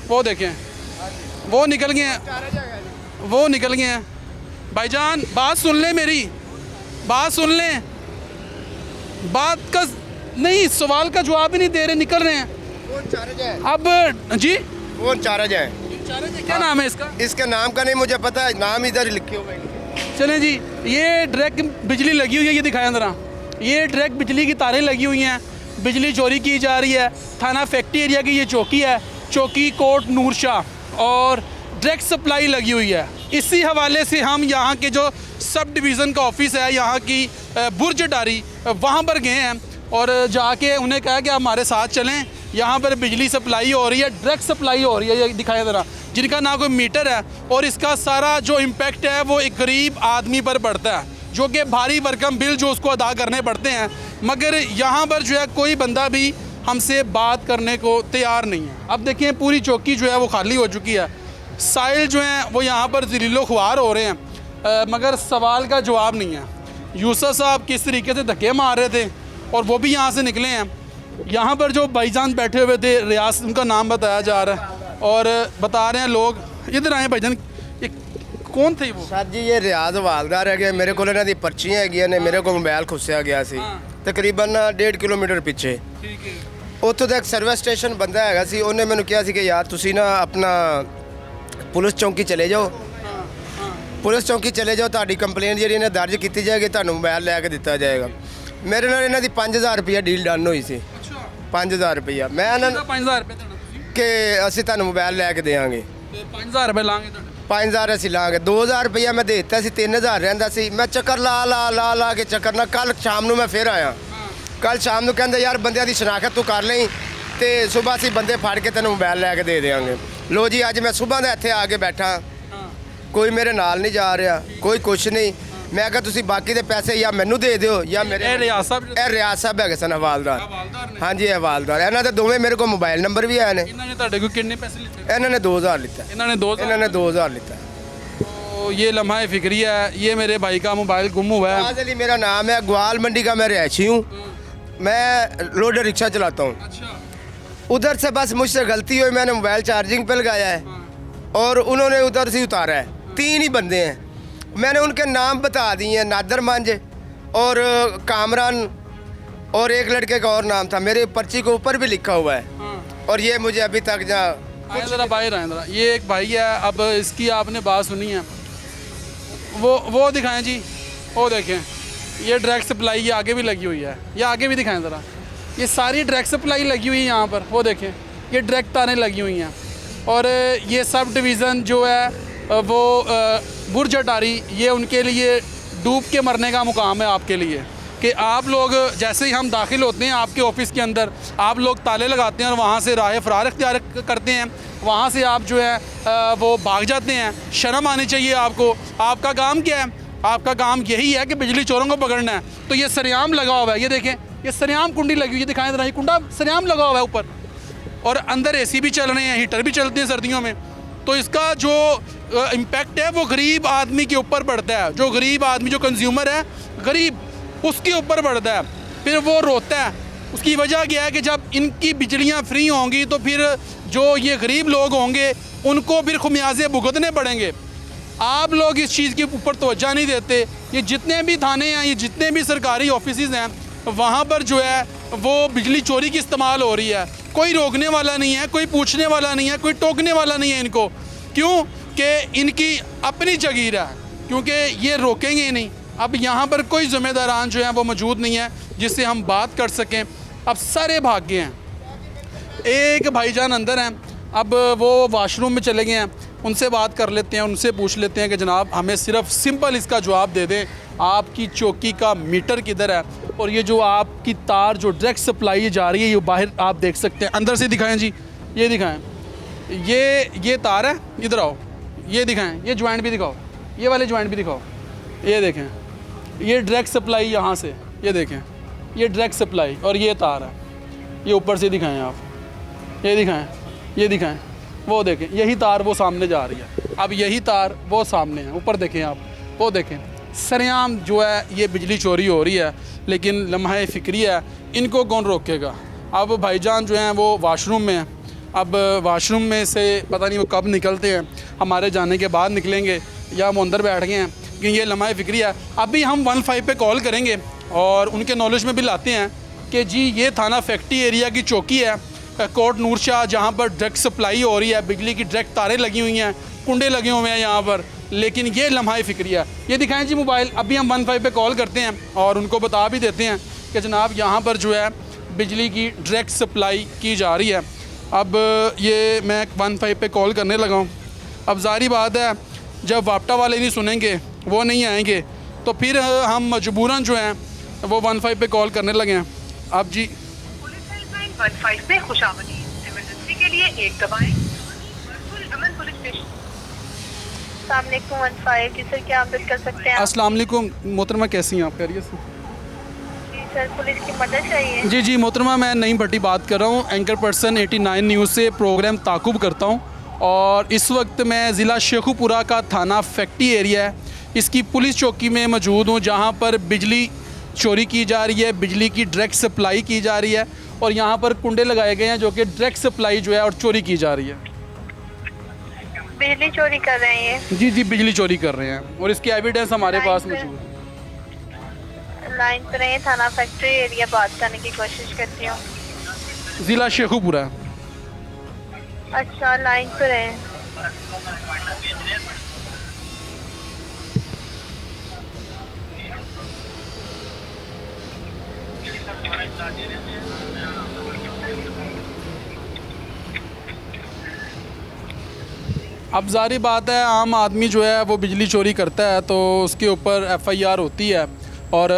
वो देखें, वो निकल गए हैं। भाईजान बात सुन लें, मेरी बात सुन लें। बात का नहीं, सवाल का जवाब ही नहीं दे रहे, निकल रहे हैं। अब जी
वो चार्ज है।
क्या नाम है इसका?
इसके नाम का नहीं मुझे पता है, नाम इधर लिखे हुए।
चलें जी, ये डायरेक्ट बिजली लगी हुई है, ये दिखाया ज़रा। ये डायरेक्ट बिजली की तारें लगी हुई हैं, बिजली चोरी की जा रही है। थाना फैक्ट्री एरिया की ये चौकी है, चौकी कोट नूर शाह, और डायरेक्ट सप्लाई लगी हुई है। इसी हवाले से हम यहाँ के जो सब डिवीज़न का ऑफिस है यहाँ की बुर्ज डारी, वहाँ पर गए हैं और जाके उन्हें कहा कि आप हमारे साथ चलें, यहाँ पर बिजली सप्लाई हो रही है, डायरेक्ट सप्लाई हो रही है। ये दिखाया ज़रा, जिनका ना कोई मीटर है, और इसका सारा जो इम्पेक्ट है वो एक गरीब आदमी पर पड़ता है, जो कि भारी भरकम बिल जो उसको अदा करने पड़ते हैं। मगर यहाँ पर जो है कोई बंदा भी हमसे बात करने को तैयार नहीं है। अब देखिए पूरी चौकी जो है वो खाली हो चुकी है, साइल जो हैं वो यहाँ पर ज़लीलो ख्वार हो रहे हैं, मगर सवाल का जवाब नहीं है। यूसुफ साहब किस तरीके से धक्के मार रहे थे और वो भी यहाँ से निकले हैं। यहाँ पर जो भाईजान बैठे हुए थे, रियाज उनका नाम बताया जा रहा है, और बता रहे हैं लोग, इधर आए भाईजान, ये कौन थे वो?
सर जी ये रियाज वालदार है, मेरे को इन्हां दी पर्चियां हैगियां ने, मेरे को मोबाइल खुस्सिया गया सी तकरीबन 1.5 किलोमीटर पिछे। ਉੱਥੋਂ ਦਾ ਇੱਕ ਸਰਵਿਸ ਸਟੇਸ਼ਨ ਬੰਦਾ ਹੈਗਾ ਸੀ, ਉਹਨੇ ਮੈਨੂੰ ਕਿਹਾ ਸੀ ਕਿ ਯਾਰ ਤੁਸੀਂ ਨਾ ਆਪਣਾ ਪੁਲਿਸ ਚੌਂਕੀ ਚਲੇ ਜਾਓ, ਪੁਲਿਸ ਚੌਂਕੀ ਚਲੇ ਜਾਓ, ਤੁਹਾਡੀ ਕੰਪਲੇਂਟ ਜਿਹੜੀ ਇਹਨੇ ਦਰਜ ਕੀਤੀ ਜਾਏਗੀ, ਤੁਹਾਨੂੰ ਮੋਬਾਈਲ ਲੈ ਕੇ ਦਿੱਤਾ ਜਾਏਗਾ। ਮੇਰੇ ਨਾਲ ਇਹਨਾਂ ਦੀ 5000 ਰੁਪਇਆ ਡੀਲ ਡਨ ਹੋਈ ਸੀ। 5000 ਰੁਪਇਆ ਮੈਂ ਇਹਨਾਂ ਨੂੰ
5000 ਰੁਪਏ ਦੇਣਾ
ਕਿ ਅਸੀਂ ਤੁਹਾਨੂੰ ਮੋਬਾਈਲ ਲੈ ਕੇ ਦੇਵਾਂਗੇ,
ਤੇ 5000 ਰੁਪਏ ਲਾਂਗੇ ਤੁਹਾਡੇ।
5000 ਅਸੀਂ ਲਾਂਗੇ, 2000 ਰੁਪਇਆ ਮੈਂ ਦੇ ਦਿੱਤਾ ਸੀ, 3000 ਰਹਿੰਦਾ ਸੀ। ਮੈਂ ਚੱਕਰ ਲਾ ਕੇ ਚੱਕਰ ਨਾਲ ਕੱਲ ਸ਼ਾਮ ਨੂੰ ਮੈਂ ਫਿਰ ਆਇਆ। ਕੱਲ ਸ਼ਾਮ ਨੂੰ ਕਹਿੰਦੇ ਯਾਰ ਬੰਦਿਆਂ ਦੀ ਸ਼ਨਾਖਤ ਤੂੰ ਕਰ ਲਈ ਤੇ ਸਵੇਰ ਅਸੀਂ ਬੰਦੇ ਫੜ ਕੇ ਤੈਨੂੰ ਮੋਬਾਈਲ ਲੈ ਕੇ ਦੇ ਦੇਵਾਂਗੇ। ਲੋ ਜੀ ਅੱਜ ਮੈਂ ਸਵੇਰ ਦਾ ਇੱਥੇ ਆ ਕੇ ਬੈਠਾ, ਕੋਈ ਮੇਰੇ ਨਾਲ ਨਹੀਂ ਜਾ ਰਿਹਾ, ਕੋਈ ਕੁਛ ਨਹੀਂ। ਮੈਂ ਕਿਹਾ ਤੁਸੀਂ ਬਾਕੀ ਦੇ ਪੈਸੇ ਜਾਂ ਮੈਨੂੰ ਦੇ ਦਿਓ ਜਾਂ ਮੇਰੇ
ਇਹ ਰਿਆਜ਼
ਸਾਹਿਬ ਹੈਗੇ ਸਨ ਹਵਾਲਦਾਰ। ਹਾਂਜੀ ਇਹ ਹਵਾਲਦਾਰ, ਇਹਨਾਂ ਦੇ ਦੋਵੇਂ ਮੇਰੇ ਕੋਲ ਮੋਬਾਈਲ ਨੰਬਰ ਵੀ ਆਏ ਨੇ।
ਇਹਨਾਂ ਨੇ ਤੁਹਾਡੇ ਕੋਲ ਕਿੰਨੇ ਪੈਸੇ ਲਿੱਤੇ?
ਇਹਨਾਂ ਨੇ 2000 ਲਿੱਤਾ।
ਇਹਨਾਂ ਨੇ
2000 लिता।
तो ये लम्हा फिक्री है, ये मेरे भाई का मोबाइल गुम हुआ है।
नवाज अली मेरा नाम है, ग्वाल मंडी का मैं रहायशी हूँ, मैं लोडर रिक्शा चलाता हूँ।
अच्छा।
उधर से बस मुझसे गलती हुई, मैंने मोबाइल चार्जिंग पे लगाया है और उन्होंने उधर से उतारा है। 3 ही बंदे हैं, मैंने उनके नाम बता दिए हैं, नादर मंज और कामरान और एक लड़के का और नाम था, मेरे पर्ची के ऊपर भी लिखा हुआ है। और ये मुझे अभी तक
ज़रा बाहर आए ज़रा, ये एक भाई है, अब इसकी आपने बात सुनी है, वो दिखाएं जी, वो देखें ये डायरेक्ट सप्लाई ये आगे भी लगी हुई है, ये आगे भी दिखाएं ज़रा, ये सारी डायरेक्ट सप्लाई लगी हुई है यहाँ पर, वो देखें ये डायरेक्ट तारें लगी हुई हैं। और ये सब डिवीज़न जो है वो बुर्ज अटारी, ये उनके लिए डूब के मरने का मुकाम है आपके लिए, कि आप लोग जैसे ही हम दाखिल होते हैं आपके ऑफिस के अंदर, आप लोग ताले लगाते हैं और वहाँ से राह फरार इख्तियार करते हैं, वहाँ से आप जो है वो भाग जाते हैं। शर्म आनी चाहिए आपको। आपका काम क्या है? आपका काम यही है कि बिजली चोरों को पकड़ना है। तो ये सरेआम लगा हुआ है, ये देखें ये सरेआम कुंडी लगी हुई है, दिखाएं जरा, ये कुंडा सरेआम लगा हुआ है ऊपर, और अंदर AC भी चल रहे हैं, हीटर भी चलते हैं सर्दियों में। तो इसका जो इम्पेक्ट है वो गरीब आदमी के ऊपर पड़ता है, जो गरीब आदमी, जो कंज्यूमर है गरीब, उसके ऊपर पड़ता है। फिर वो रोता है। उसकी वजह क्या है कि जब इनकी बिजलियां फ्री होंगी तो फिर जो ये गरीब लोग होंगे उनको फिर खुमियाजे भुगतने पड़ेंगे। आप लोग इस चीज़ के ऊपर तवज्जो नहीं देते। ये जितने भी थाने हैं, ये जितने भी सरकारी ऑफिसेज़ हैं, वहाँ पर जो है वो बिजली चोरी की इस्तेमाल हो रही है। कोई रोकने वाला नहीं है, कोई पूछने वाला नहीं है, कोई टोकने वाला नहीं है इनको। क्यों? कि इनकी अपनी जागीर है, क्योंकि ये रोकेंगे ही नहीं। अब यहाँ पर कोई ज़िम्मेदारान जो है वो मौजूद नहीं है जिससे हम बात कर सकें। अब सारे भाग गए हैं। एक भाईजान अंदर हैं, अब वो वाशरूम में चले गए हैं, उनसे बात कर लेते हैं, उनसे पूछ लेते हैं कि जनाब हमें सिर्फ सिंपल इसका जवाब दे दें, आपकी चौकी का मीटर किधर है, और ये जो आपकी तार जो डायरेक्ट सप्लाई जा रही है, ये बाहर आप देख सकते हैं। अंदर से दिखाएं जी, ये दिखाएं, ये तार है, इधर आओ, ये दिखाएं, ये ज्वाइंट भी दिखाओ, ये वाले ज्वाइंट भी दिखाओ, ये देखें, ये डायरेक्ट सप्लाई यहाँ से, ये देखें ये डायरेक्ट सप्लाई, और ये तार है, ये ऊपर से दिखाएं आप, ये दिखाएं, ये दिखाएं, वो देखें, यही तार वो सामने जा रही है। अब यही तार वो सामने है, ऊपर देखें आप, वो देखें, सरेआम जो है ये बिजली चोरी हो रही है। लेकिन लम्हा फिक्री है, इनको कौन रोकेगा? अब भाईजान जो हैं वो वाशरूम में हैं। अब वाशरूम में से पता नहीं वो कब निकलते हैं, हमारे जाने के बाद निकलेंगे या वो अंदर बैठ गए हैं, कि ये लम्हा फिक्री है। अभी हम 15 पे कॉल करेंगे और उनके नॉलेज में भी लाते हैं कि जी ये थाना फैक्ट्री एरिया की चौकी है, कोट नूरशाह जहाँ पर डायरेक्ट सप्लाई हो रही है, बिजली की डायरेक्ट तारें लगी हुई हैं, कुंडे लगे हुए हैं यहाँ पर, लेकिन ये लम्हा फ़िक्रिया। ये दिखाएं जी मोबाइल, अभी हम 15 पे कॉल करते हैं और उनको बता भी देते हैं कि जनाब यहाँ पर जो है बिजली की डायरेक्ट सप्लाई की जा रही है। अब ये मैं 15 पे कॉल करने लगा हूँ। अब ज़ाहिर बात है जब वापटा वाले नहीं सुनेंगे, वो नहीं आएंगे, तो फिर हम मजबूरन जो हैं वो 15 पे कॉल करने लगे हैं। अब जी
15 पे खुशामदीद, इमरजेंसी के लिए 1 दबाएं। अमन पुलिस स्टेशन। अस्सलाम वालेकुम 15 जी सर, क्या मदद कर सकते हैं?
अस्सलाम वालेकुम मोहतरमा, कैसी हैं आप? खैरियत से?
जी सर, पुलिस की मदद चाहिए।
जी जी मोहतरमा, मैं नईम भट्टी बात कर रहा हूँ, एंकर पर्सन 89 न्यूज़ से प्रोग्राम ताकुब करता हूँ। और इस वक्त मैं ज़िला शेखुपुरा का थाना फैक्ट्री एरिया है, इसकी पुलिस चौकी में मौजूद हूँ, जहाँ पर बिजली चोरी की जा रही है, बिजली की डायरेक्ट सप्लाई की जा रही है और यहाँ पर कुंडे लगाए गए हैं जो कि डायरेक्ट सप्लाई जो है और चोरी की जा रही है।
बिजली चोरी कर रहे हैं ये?
जी जी बिजली चोरी कर रहे हैं और इसकी एविडेंस हमारे पास मौजूद है।
लाइन पर रहे, थाना फैक्ट्री एरिया बात करने की कोशिश करती हूँ।
ज़िला शेखुपुरा।
अच्छा, लाइन पर रहे।
अब ज़ाहिर बात है आम आदमी जो है वो बिजली चोरी करता है तो उसके ऊपर FIR होती है और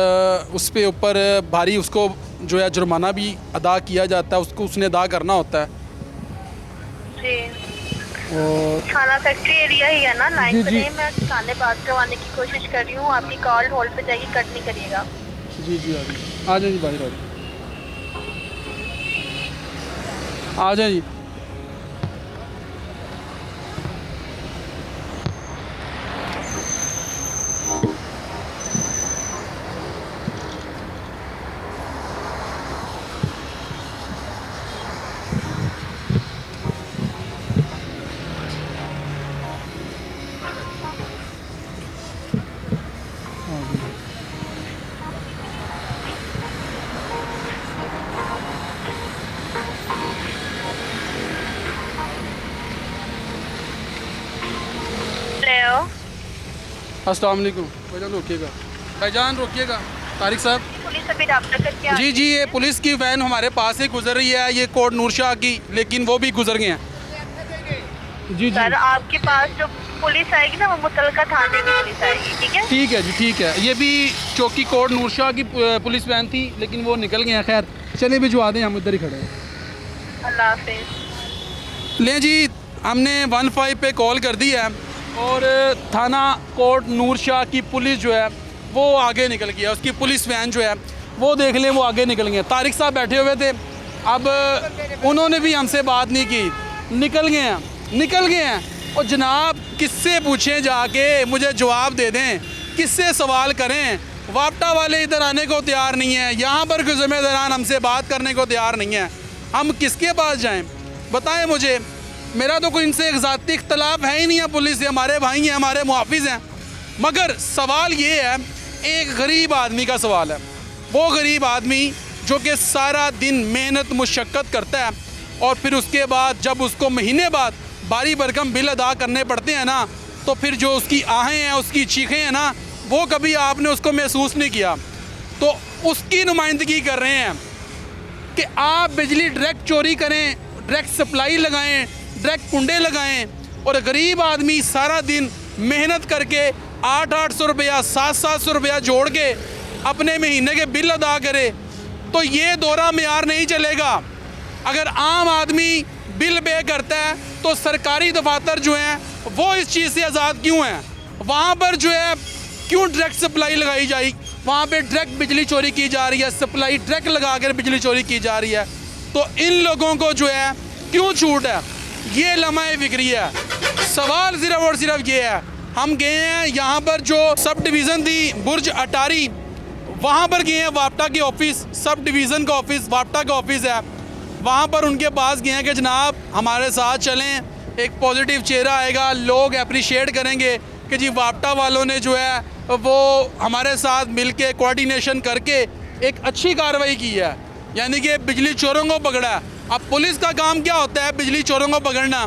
उस पे ऊपर भारी उसको जो है जुर्माना भी अदा किया जाता है, उसको उसने अदा करना होता है।
जी,
और
थाना फैक्ट्री एरिया ही है ना? लाइन
जी,
पर
जी।
रहे, मैं थाने बात करवाने की कोशिश कर रही हूँ। आपकी कॉल होल्ड पे जाएगी, कट नहीं करिएगा।
जी जी आ जाइए बाहर, आ जाइए। अस्सलाम वालेकुम भाईजान, रोकिएगा भाईजान, रोकिएगा। तारिक साहब,
पुलिस अभी रब्ता करके आ
जी जी ये पुलिस की वैन हमारे पास से गुजर रही है, ये कोट नूरशाह की, लेकिन वो भी गुजर गए हैं। जी जी
सर, आपके पास जो पुलिस आएगी ना वो मुतलका थाने की पुलिस आएगी, ठीक है?
ठीक है जी, ठीक है। ये भी चौकी कोट नूरशाह की पुलिस वैन थी, लेकिन वो निकल गए हैं। खैर चले भिजवा दें, हम इधर ही खड़े हैं।
अल्लाह हाफिज़।
लें जी, हमने 15 पे कॉल कर दी है और थाना कोट नूरशाह की पुलिस जो है वो आगे निकल गई है, उसकी पुलिस वैन जो है वो देख लें, वो आगे निकल गए। तारिक साहब बैठे हुए थे, अब उन्होंने भी हमसे बात नहीं की, निकल गए हैं। और जनाब किससे पूछें जाके, मुझे जवाब दे दें, किससे सवाल करें? वापटा वाले इधर आने को तैयार नहीं है, यहाँ पर कोई ज़िम्मेदारान हमसे बात करने को तैयार नहीं है, हम किसके पास जाएं? बताएं मुझे। मेरा तो कोई इनसे एक ज़ाती इख्तलाफ है ही नहीं है, पुलिस से हमारे भाई हैं, हमारे मुहाफ़िज़ हैं। मगर सवाल ये है, एक गरीब आदमी का सवाल है, वो गरीब आदमी जो कि सारा दिन मेहनत मुशक्क़त करता है और फिर उसके बाद जब उसको महीने बाद भारी भरकम बिल अदा करने पड़ते हैं ना, तो फिर जो उसकी आहें हैं, उसकी चीखें हैं ना, वो कभी आपने उसको महसूस नहीं किया। तो उसकी नुमाइंदगी कर रहे हैं कि आप बिजली डायरेक्ट चोरी करें, डायरेक्ट सप्लाई लगाएं, डायरेक्ट कुंडे लगाएं और गरीब आदमी सारा दिन मेहनत करके 800 रुपया 700 रुपया जोड़ के अपने महीने के बिल अदा करे। तो ये दोहरा मेयार नहीं चलेगा। अगर आम आदमी बिल पे करता है तो सरकारी दफातर जो हैं वो इस चीज़ से आज़ाद क्यों हैं? वहाँ पर जो है क्यों डायरेक्ट सप्लाई लगाई जाए? वहाँ पे डायरेक्ट बिजली चोरी की जा रही है, सप्लाई डायरेक्ट लगा कर बिजली चोरी की जा रही है। तो इन लोगों को जो है क्यों छूट है? ये लम्हा फिक्री है। सवाल सिर्फ और सिर्फ ये है, हम गए हैं यहाँ पर जो सब डिवीज़न थी बुर्ज अटारी, वहाँ पर गए हैं, वापटा के ऑफिस, सब डिवीज़न का ऑफिस वापटा का ऑफिस है, वहाँ पर उनके पास गए हैं कि जनाब हमारे साथ चलें, एक पॉजिटिव चेहरा आएगा, लोग अप्रिशिएट करेंगे कि जी वापटा वालों ने जो है वो हमारे साथ मिलके कोऑर्डिनेशन करके एक अच्छी कार्रवाई की है, यानी कि बिजली चोरों को पकड़ा है। अब पुलिस का काम क्या होता है? बिजली चोरों को पकड़ना।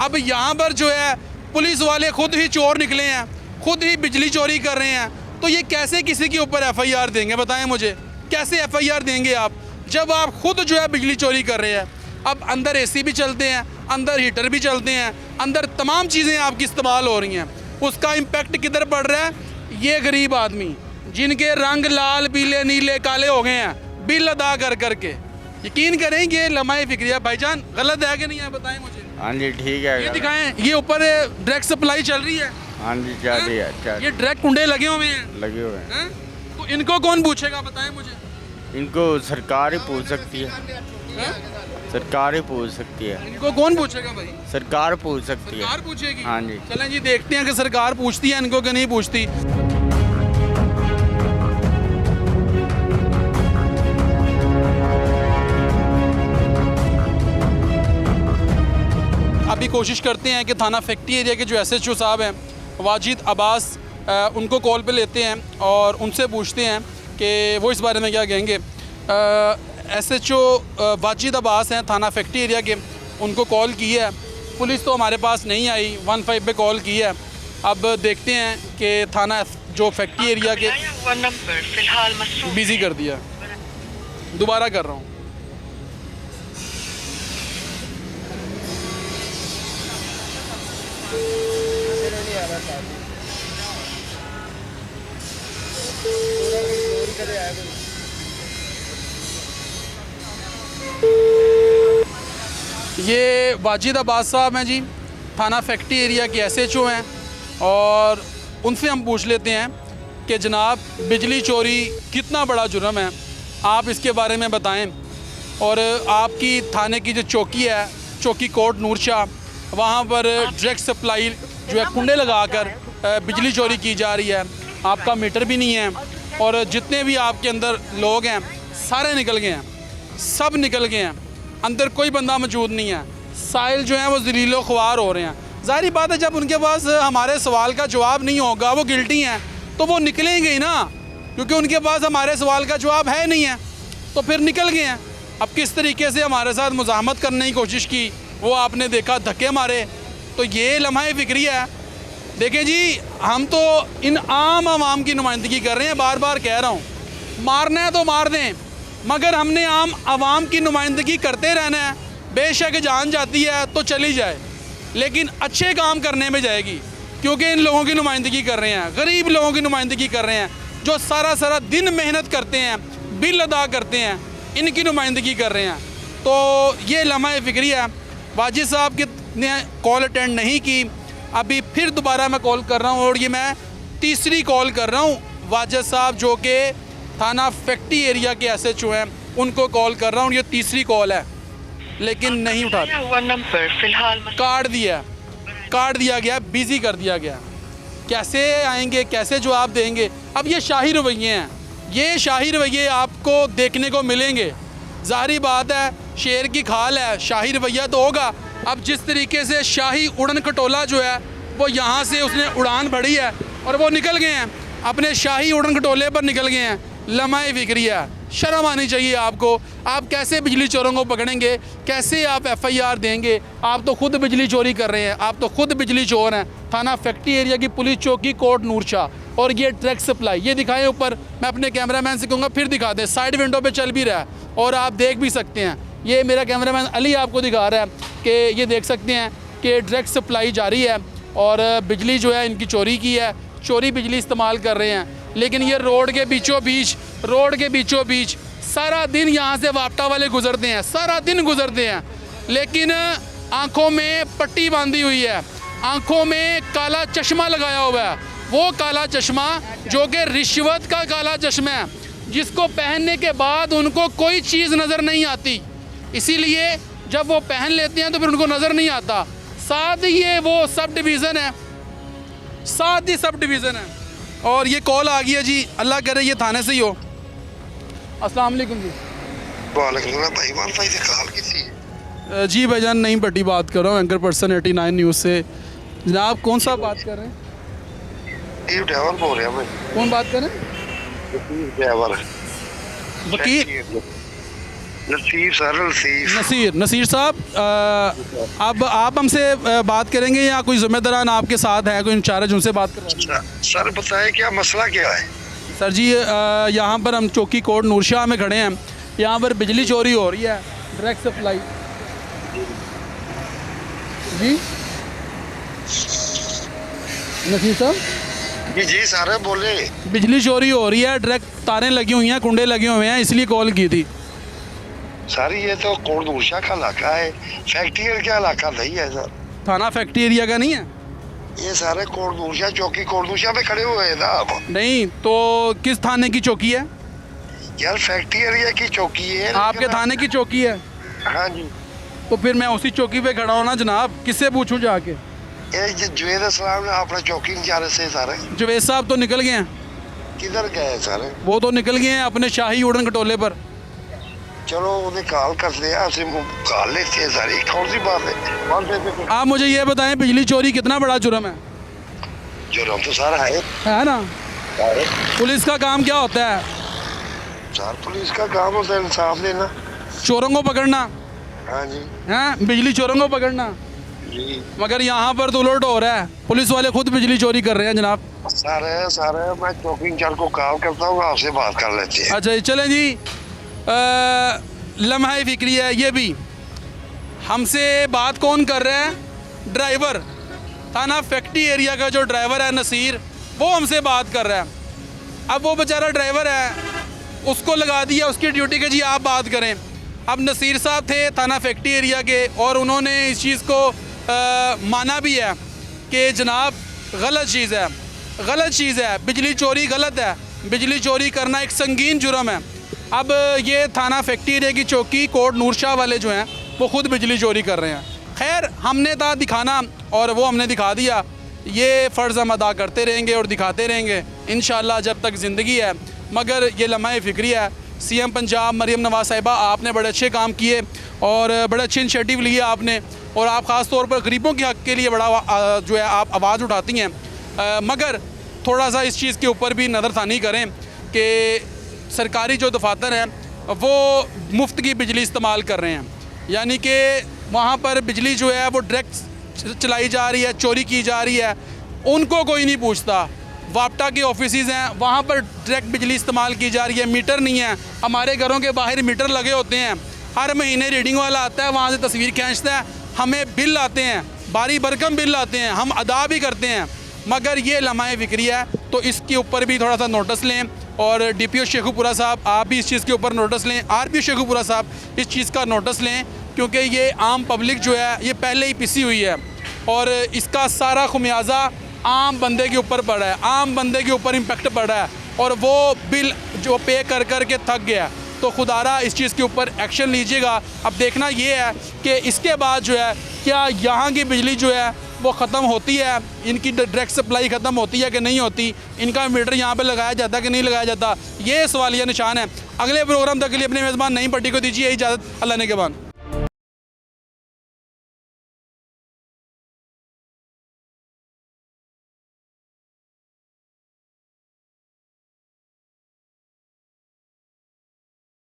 अब यहाँ पर जो है पुलिस वाले खुद ही चोर निकले हैं, खुद ही बिजली चोरी कर रहे हैं, तो ये कैसे किसी के ऊपर FIR देंगे? बताएं मुझे, कैसे FIR देंगे आप जब आप खुद जो है बिजली चोरी कर रहे हैं? अब अंदर AC भी चलते हैं, अंदर हीटर भी चलते हैं, अंदर तमाम चीज़ें आपकी इस्तेमाल हो रही हैं, उसका इम्पेक्ट किधर पड़ रहा है? ये गरीब आदमी जिनके रंग लाल पीले नीले काले हो गए हैं बिल अदा कर करके। यकीन करेंगे लम्हा फिक्रिया भाईजान गलत है कि नहीं है? बताएं मुझे।
हाँ जी ठीक है।
ये दिखाएं, ये ऊपर डायरेक्ट सप्लाई चल रही है।
हाँ जी चल रही है,
ये डायरेक्ट कुंडे लगे हुए हैं,
लगे हुए हैं।
हैं? तो इनको कौन पूछेगा? बताएं मुझे।
इनको सरकार ही पूछ सकती है,
हैं?
सरकार ही पूछ सकती है,
इनको कौन पूछेगा भाई?
सरकार पूछ सकती है।
सरकार पूछेगी।
हाँ जी।
चलें जी, देखते हैं कि सरकार पूछती है इनको कि नहीं पूछती। अभी कोशिश करते हैं कि थाना फैक्ट्री एरिया के जो SHO साहब हैं वाजिद अब्बास, उनको कॉल पे लेते हैं और उनसे पूछते हैं कि वो इस बारे में क्या कहेंगे। SHO वाजिद अब्बास हैं थाना फैक्ट्री एरिया के, उनको कॉल की है, पुलिस तो हमारे पास नहीं आई, 15 पे कॉल की है। अब देखते हैं कि थाना जो फैक्ट्री एरिया के
नंबर फिलहाल
बिज़ी कर दिया, दोबारा कर रहा हूँ। ये वाजिद अब्बास साहब हैं जी, थाना फैक्ट्री एरिया के SHO हैं, और उनसे हम पूछ लेते हैं कि जनाब बिजली चोरी कितना बड़ा जुर्म है, आप इसके बारे में बताएं। और आपकी थाने की जो चौकी है, चौकी कोट नूरशाह, वहाँ पर डायरेक्ट सप्लाई जो है कुंडे लगाकर बिजली चोरी की जा रही है, आपका मीटर भी नहीं है, और जितने भी आपके अंदर लोग हैं सारे निकल गए हैं, सब निकल गए हैं, अंदर कोई बंदा मौजूद नहीं है। साहिल जो हैं वो ज़लीलो ख्वार हो रहे हैं। ज़ाहिर बात है जब उनके पास हमारे सवाल का जवाब नहीं होगा, वो गिल्टी हैं, तो वो निकलेंगे ही ना, क्योंकि उनके पास हमारे सवाल का जवाब है नहीं है, तो फिर निकल गए हैं। अब किस तरीके से हमारे साथ मुज़ाहमत करने की कोशिश की वो आपने देखा, धक्के मारे, तो ये लम्हा फिक्री है। देखें जी, हम तो इन आम आवाम की नुमाइंदगी कर रहे हैं, बार बार कह रहा हूँ, मारना है तो मार दें, मगर हमने आम आवाम की नुमाइंदगी करते रहना है। बेशक जान जाती है तो चली जाए, लेकिन अच्छे काम करने में जाएगी, क्योंकि इन लोगों की नुमाइंदगी कर रहे हैं, गरीब लोगों की नुमाइंदगी कर रहे हैं, जो सारा सारा दिन मेहनत करते हैं, बिल अदा करते हैं, इनकी नुमाइंदगी कर रहे हैं। तो ये लम्हा फिक्री है। वाजिद साहब की ने कॉल अटेंड नहीं की, अभी फिर दोबारा मैं कॉल कर रहा हूँ, और ये मैं तीसरी कॉल कर रहा हूँ। वाजिद साहब जो कि थाना फैक्ट्री एरिया के SHO हैं, उनको कॉल कर रहा हूँ, ये तीसरी कॉल है, लेकिन नहीं उठा।
नंबर फिलहाल
काट दिया गया, बिज़ी कर दिया गया। कैसे आएंगे, कैसे जवाब देंगे? अब ये शाही रवैये हैं, ये शाही रवैये आपको देखने को मिलेंगे। ज़ाहिर बात है, शेर की खाल है, शाही रवैया तो होगा। अब जिस तरीके से शाही उड़न खटोला जो है वो यहाँ से उसने उड़ान भरी है और वो निकल गए हैं, अपने शाही उड़न खटोले पर निकल गए हैं। लम्हा फिक्रिया, शर्म आनी चाहिए आपको। आप कैसे बिजली चोरों को पकड़ेंगे, कैसे आप FIR देंगे? आप तो खुद बिजली चोरी कर रहे हैं, आप तो खुद बिजली चोर हैं। थाना फैक्ट्री एरिया की पुलिस चौकी कोट नूरशाह, और ये डायरेक्ट सप्लाई, ये दिखाएं ऊपर। मैं अपने कैमरामैन से कहूँगा फिर दिखा दें, साइड विंडो पे चल भी रहा है और आप देख भी सकते हैं। ये मेरा कैमरामैन अली आपको दिखा रहा है कि ये देख सकते हैं कि डायरेक्ट सप्लाई जारी है, और बिजली जो है इनकी चोरी की है, चोरी बिजली इस्तेमाल कर रहे हैं। लेकिन ये रोड के बीचों बीच सारा दिन यहाँ से वापटा वाले गुजरते हैं, सारा दिन गुजरते हैं, लेकिन आंखों में पट्टी बांधी हुई है, आंखों में काला चश्मा लगाया हुआ है। वो काला चश्मा जो कि रिश्वत का काला चश्मा है, जिसको पहनने के बाद उनको कोई चीज़ नज़र नहीं आती, इसीलिए जब वो पहन लेते हैं तो फिर उनको नज़र नहीं आता। साथ ये वो सब डिवीज़न है, साथ ही सब डिवीज़न है। और ये कॉल आ गया जी, अल्लाह करे ये थाने से ही हो। अस्सलाम वालेकुम जी।
भाई से कॉल की थी
जी भाईजान, नहीं पट्टी बात कर रहा हूँ, एंकर पर्सन 89 न्यूज़ से। जनाब कौन सा बात कर रहे हैं?
ड्राइवर बोल रहा मैं।
कौन बात कर रहे हैं?
ड्राइवर
वकील।
नसीर सर नसीर।
नसीर साहब, अब आप हमसे बात करेंगे या कोई जिम्मेदारान आपके साथ है, कोई इंचार्ज, उनसे बात करवा?
सर बताएं क्या मसला क्या है?
सर जी, यहाँ पर हम चौकी कोट नूरशाह में खड़े हैं। यहाँ पर बिजली चोरी हो रही है, डायरेक्ट सप्लाई। जी नसीर साहब।
जी सर बोले।
बिजली चोरी हो रही है, डायरेक्ट तारें लगी हुई हैं, कुंडे लगे हुए हैं, इसलिए कॉल की थी।
सर ये तो कोटनूरशाह का इलाका है, फैक्ट्री एरिया इलाका नहीं है सर।
थाना फैक्ट्री एरिया का नहीं है
ये सारे कोटनूरशाह चौकी कोटनूरशाह पे खड़े हुए हैं ना आप?
नहीं तो किस थाने की चौकी है?
यार फैक्ट्री एरिया की चौकी है।
आपके थाने की चौकी है?
हाँ जी।
तो फिर मैं उसी चौकी पे खड़ा हूँ ना जनाब, किससे पूछूं जाके?
ये जुवेद अस्सलाम ने अपने चौकी इंचार्ज से सारे।
जुवेद साहब तो निकल गए हैं।
किधर गए सारे?
वो तो निकल गए हैं अपने शाही उड़न खटोले पर।
चलो उन्हें कॉल करते हैं, आपसे कॉल लेते हैं सारी। कौन सी बात है?
आप मुझे ये बताएं, बिजली चोरी कितना बड़ा जुर्म है?
जुर्म तो सारा है
ना? पुलिस का काम क्या होता है?
सर पुलिस का काम होता है इंसाफ देना,
चोरों को पकड़ना।
हाँ जी।
हैं, बिजली चोरों को पकड़ना।
जी।
मगर यहाँ पर तो उलट हो रहा है, पुलिस वाले खुद बिजली चोरी कर रहे हैं जनाब।
सारे मैं चौकी इंचार्ज को कॉल करता हूँ, आपसे बात कर लेते हैं।
अच्छा चलें जी। लम्हा फिक्री है ये भी। हमसे बात कौन कर रहा है? ड्राइवर, थाना फैक्ट्री एरिया का जो ड्राइवर है नसीर, वो हमसे बात कर रहा है। अब वो बेचारा ड्राइवर है, उसको लगा दिया उसकी ड्यूटी के जी आप बात करें। अब नसीर साहब थे थाना फैक्ट्री एरिया के, और उन्होंने इस चीज़ को माना भी है कि जनाब गलत चीज़ है, गलत चीज़ है, बिजली चोरी गलत है, बिजली चोरी करना एक संगीन जुर्म है। अब ये थाना फैक्ट्री एरिया की चौकी कोट नूरशाह वाले जो हैं वो खुद बिजली चोरी कर रहे हैं। खैर हमने था दिखाना और वो हमने दिखा दिया, ये फ़र्ज़ हम अदा करते रहेंगे और दिखाते रहेंगे इंशाअल्लाह जब तक ज़िंदगी है। मगर ये लम्हा फ़िक्री है। सीएम पंजाब मरियम नवाज़ साहिबा, आपने बड़े अच्छे काम किए और बड़े अच्छे इनिशिएटिव लिए आपने, और आप ख़ास तौर पर गरीबों के हक़ के लिए बड़ा जो है आप आवाज़ उठाती हैं। मगर थोड़ा सा इस चीज़ के ऊपर भी नज़रसानी करें कि सरकारी जो दफातर हैं वो मुफ्त की बिजली इस्तेमाल कर रहे हैं, यानी कि वहाँ पर बिजली जो है वो डायरेक्ट चलाई जा रही है, चोरी की जा रही है, उनको कोई नहीं पूछता। वापटा के ऑफिसेज़ हैं, वहाँ पर डायरेक्ट बिजली इस्तेमाल की जा रही है, मीटर नहीं है। हमारे घरों के बाहर मीटर लगे होते हैं, हर महीने रीडिंग वाला आता है, वहाँ से तस्वीर खींचता है, हमें बिल आते हैं, भारी भरकम बिल आते हैं, हम अदा भी करते हैं। मगर ये लम्हा फ़िक्री है, तो इसके ऊपर भी थोड़ा सा नोटिस लें। और DPO शेखुपुरा साहब, आप भी इस चीज़ के ऊपर नोटिस लें। RPO शेखुपुरा साहब इस चीज़ का नोटिस लें, क्योंकि ये आम पब्लिक जो है ये पहले ही पिसी हुई है और इसका सारा खुमियाजा आम बंदे के ऊपर पड़ा है, आम बंदे के ऊपर इम्पेक्ट पड़ा है और वो बिल जो पे कर कर के थक गया। तो खुदारा इस चीज़ के ऊपर एक्शन लीजिएगा। अब देखना ये है कि इसके बाद जो है क्या यहाँ की बिजली जो है वो ख़त्म होती है, इनकी डायरेक्ट सप्लाई ख़त्म होती है कि नहीं होती, इनका मीटर यहाँ पे लगाया जाता कि नहीं लगाया जाता, ये सवालिया निशान है। अगले प्रोग्राम तक के लिए अपने मेज़बान नईम पट्टी को दीजिए इजाज़त। अल्लाह ने के बाद।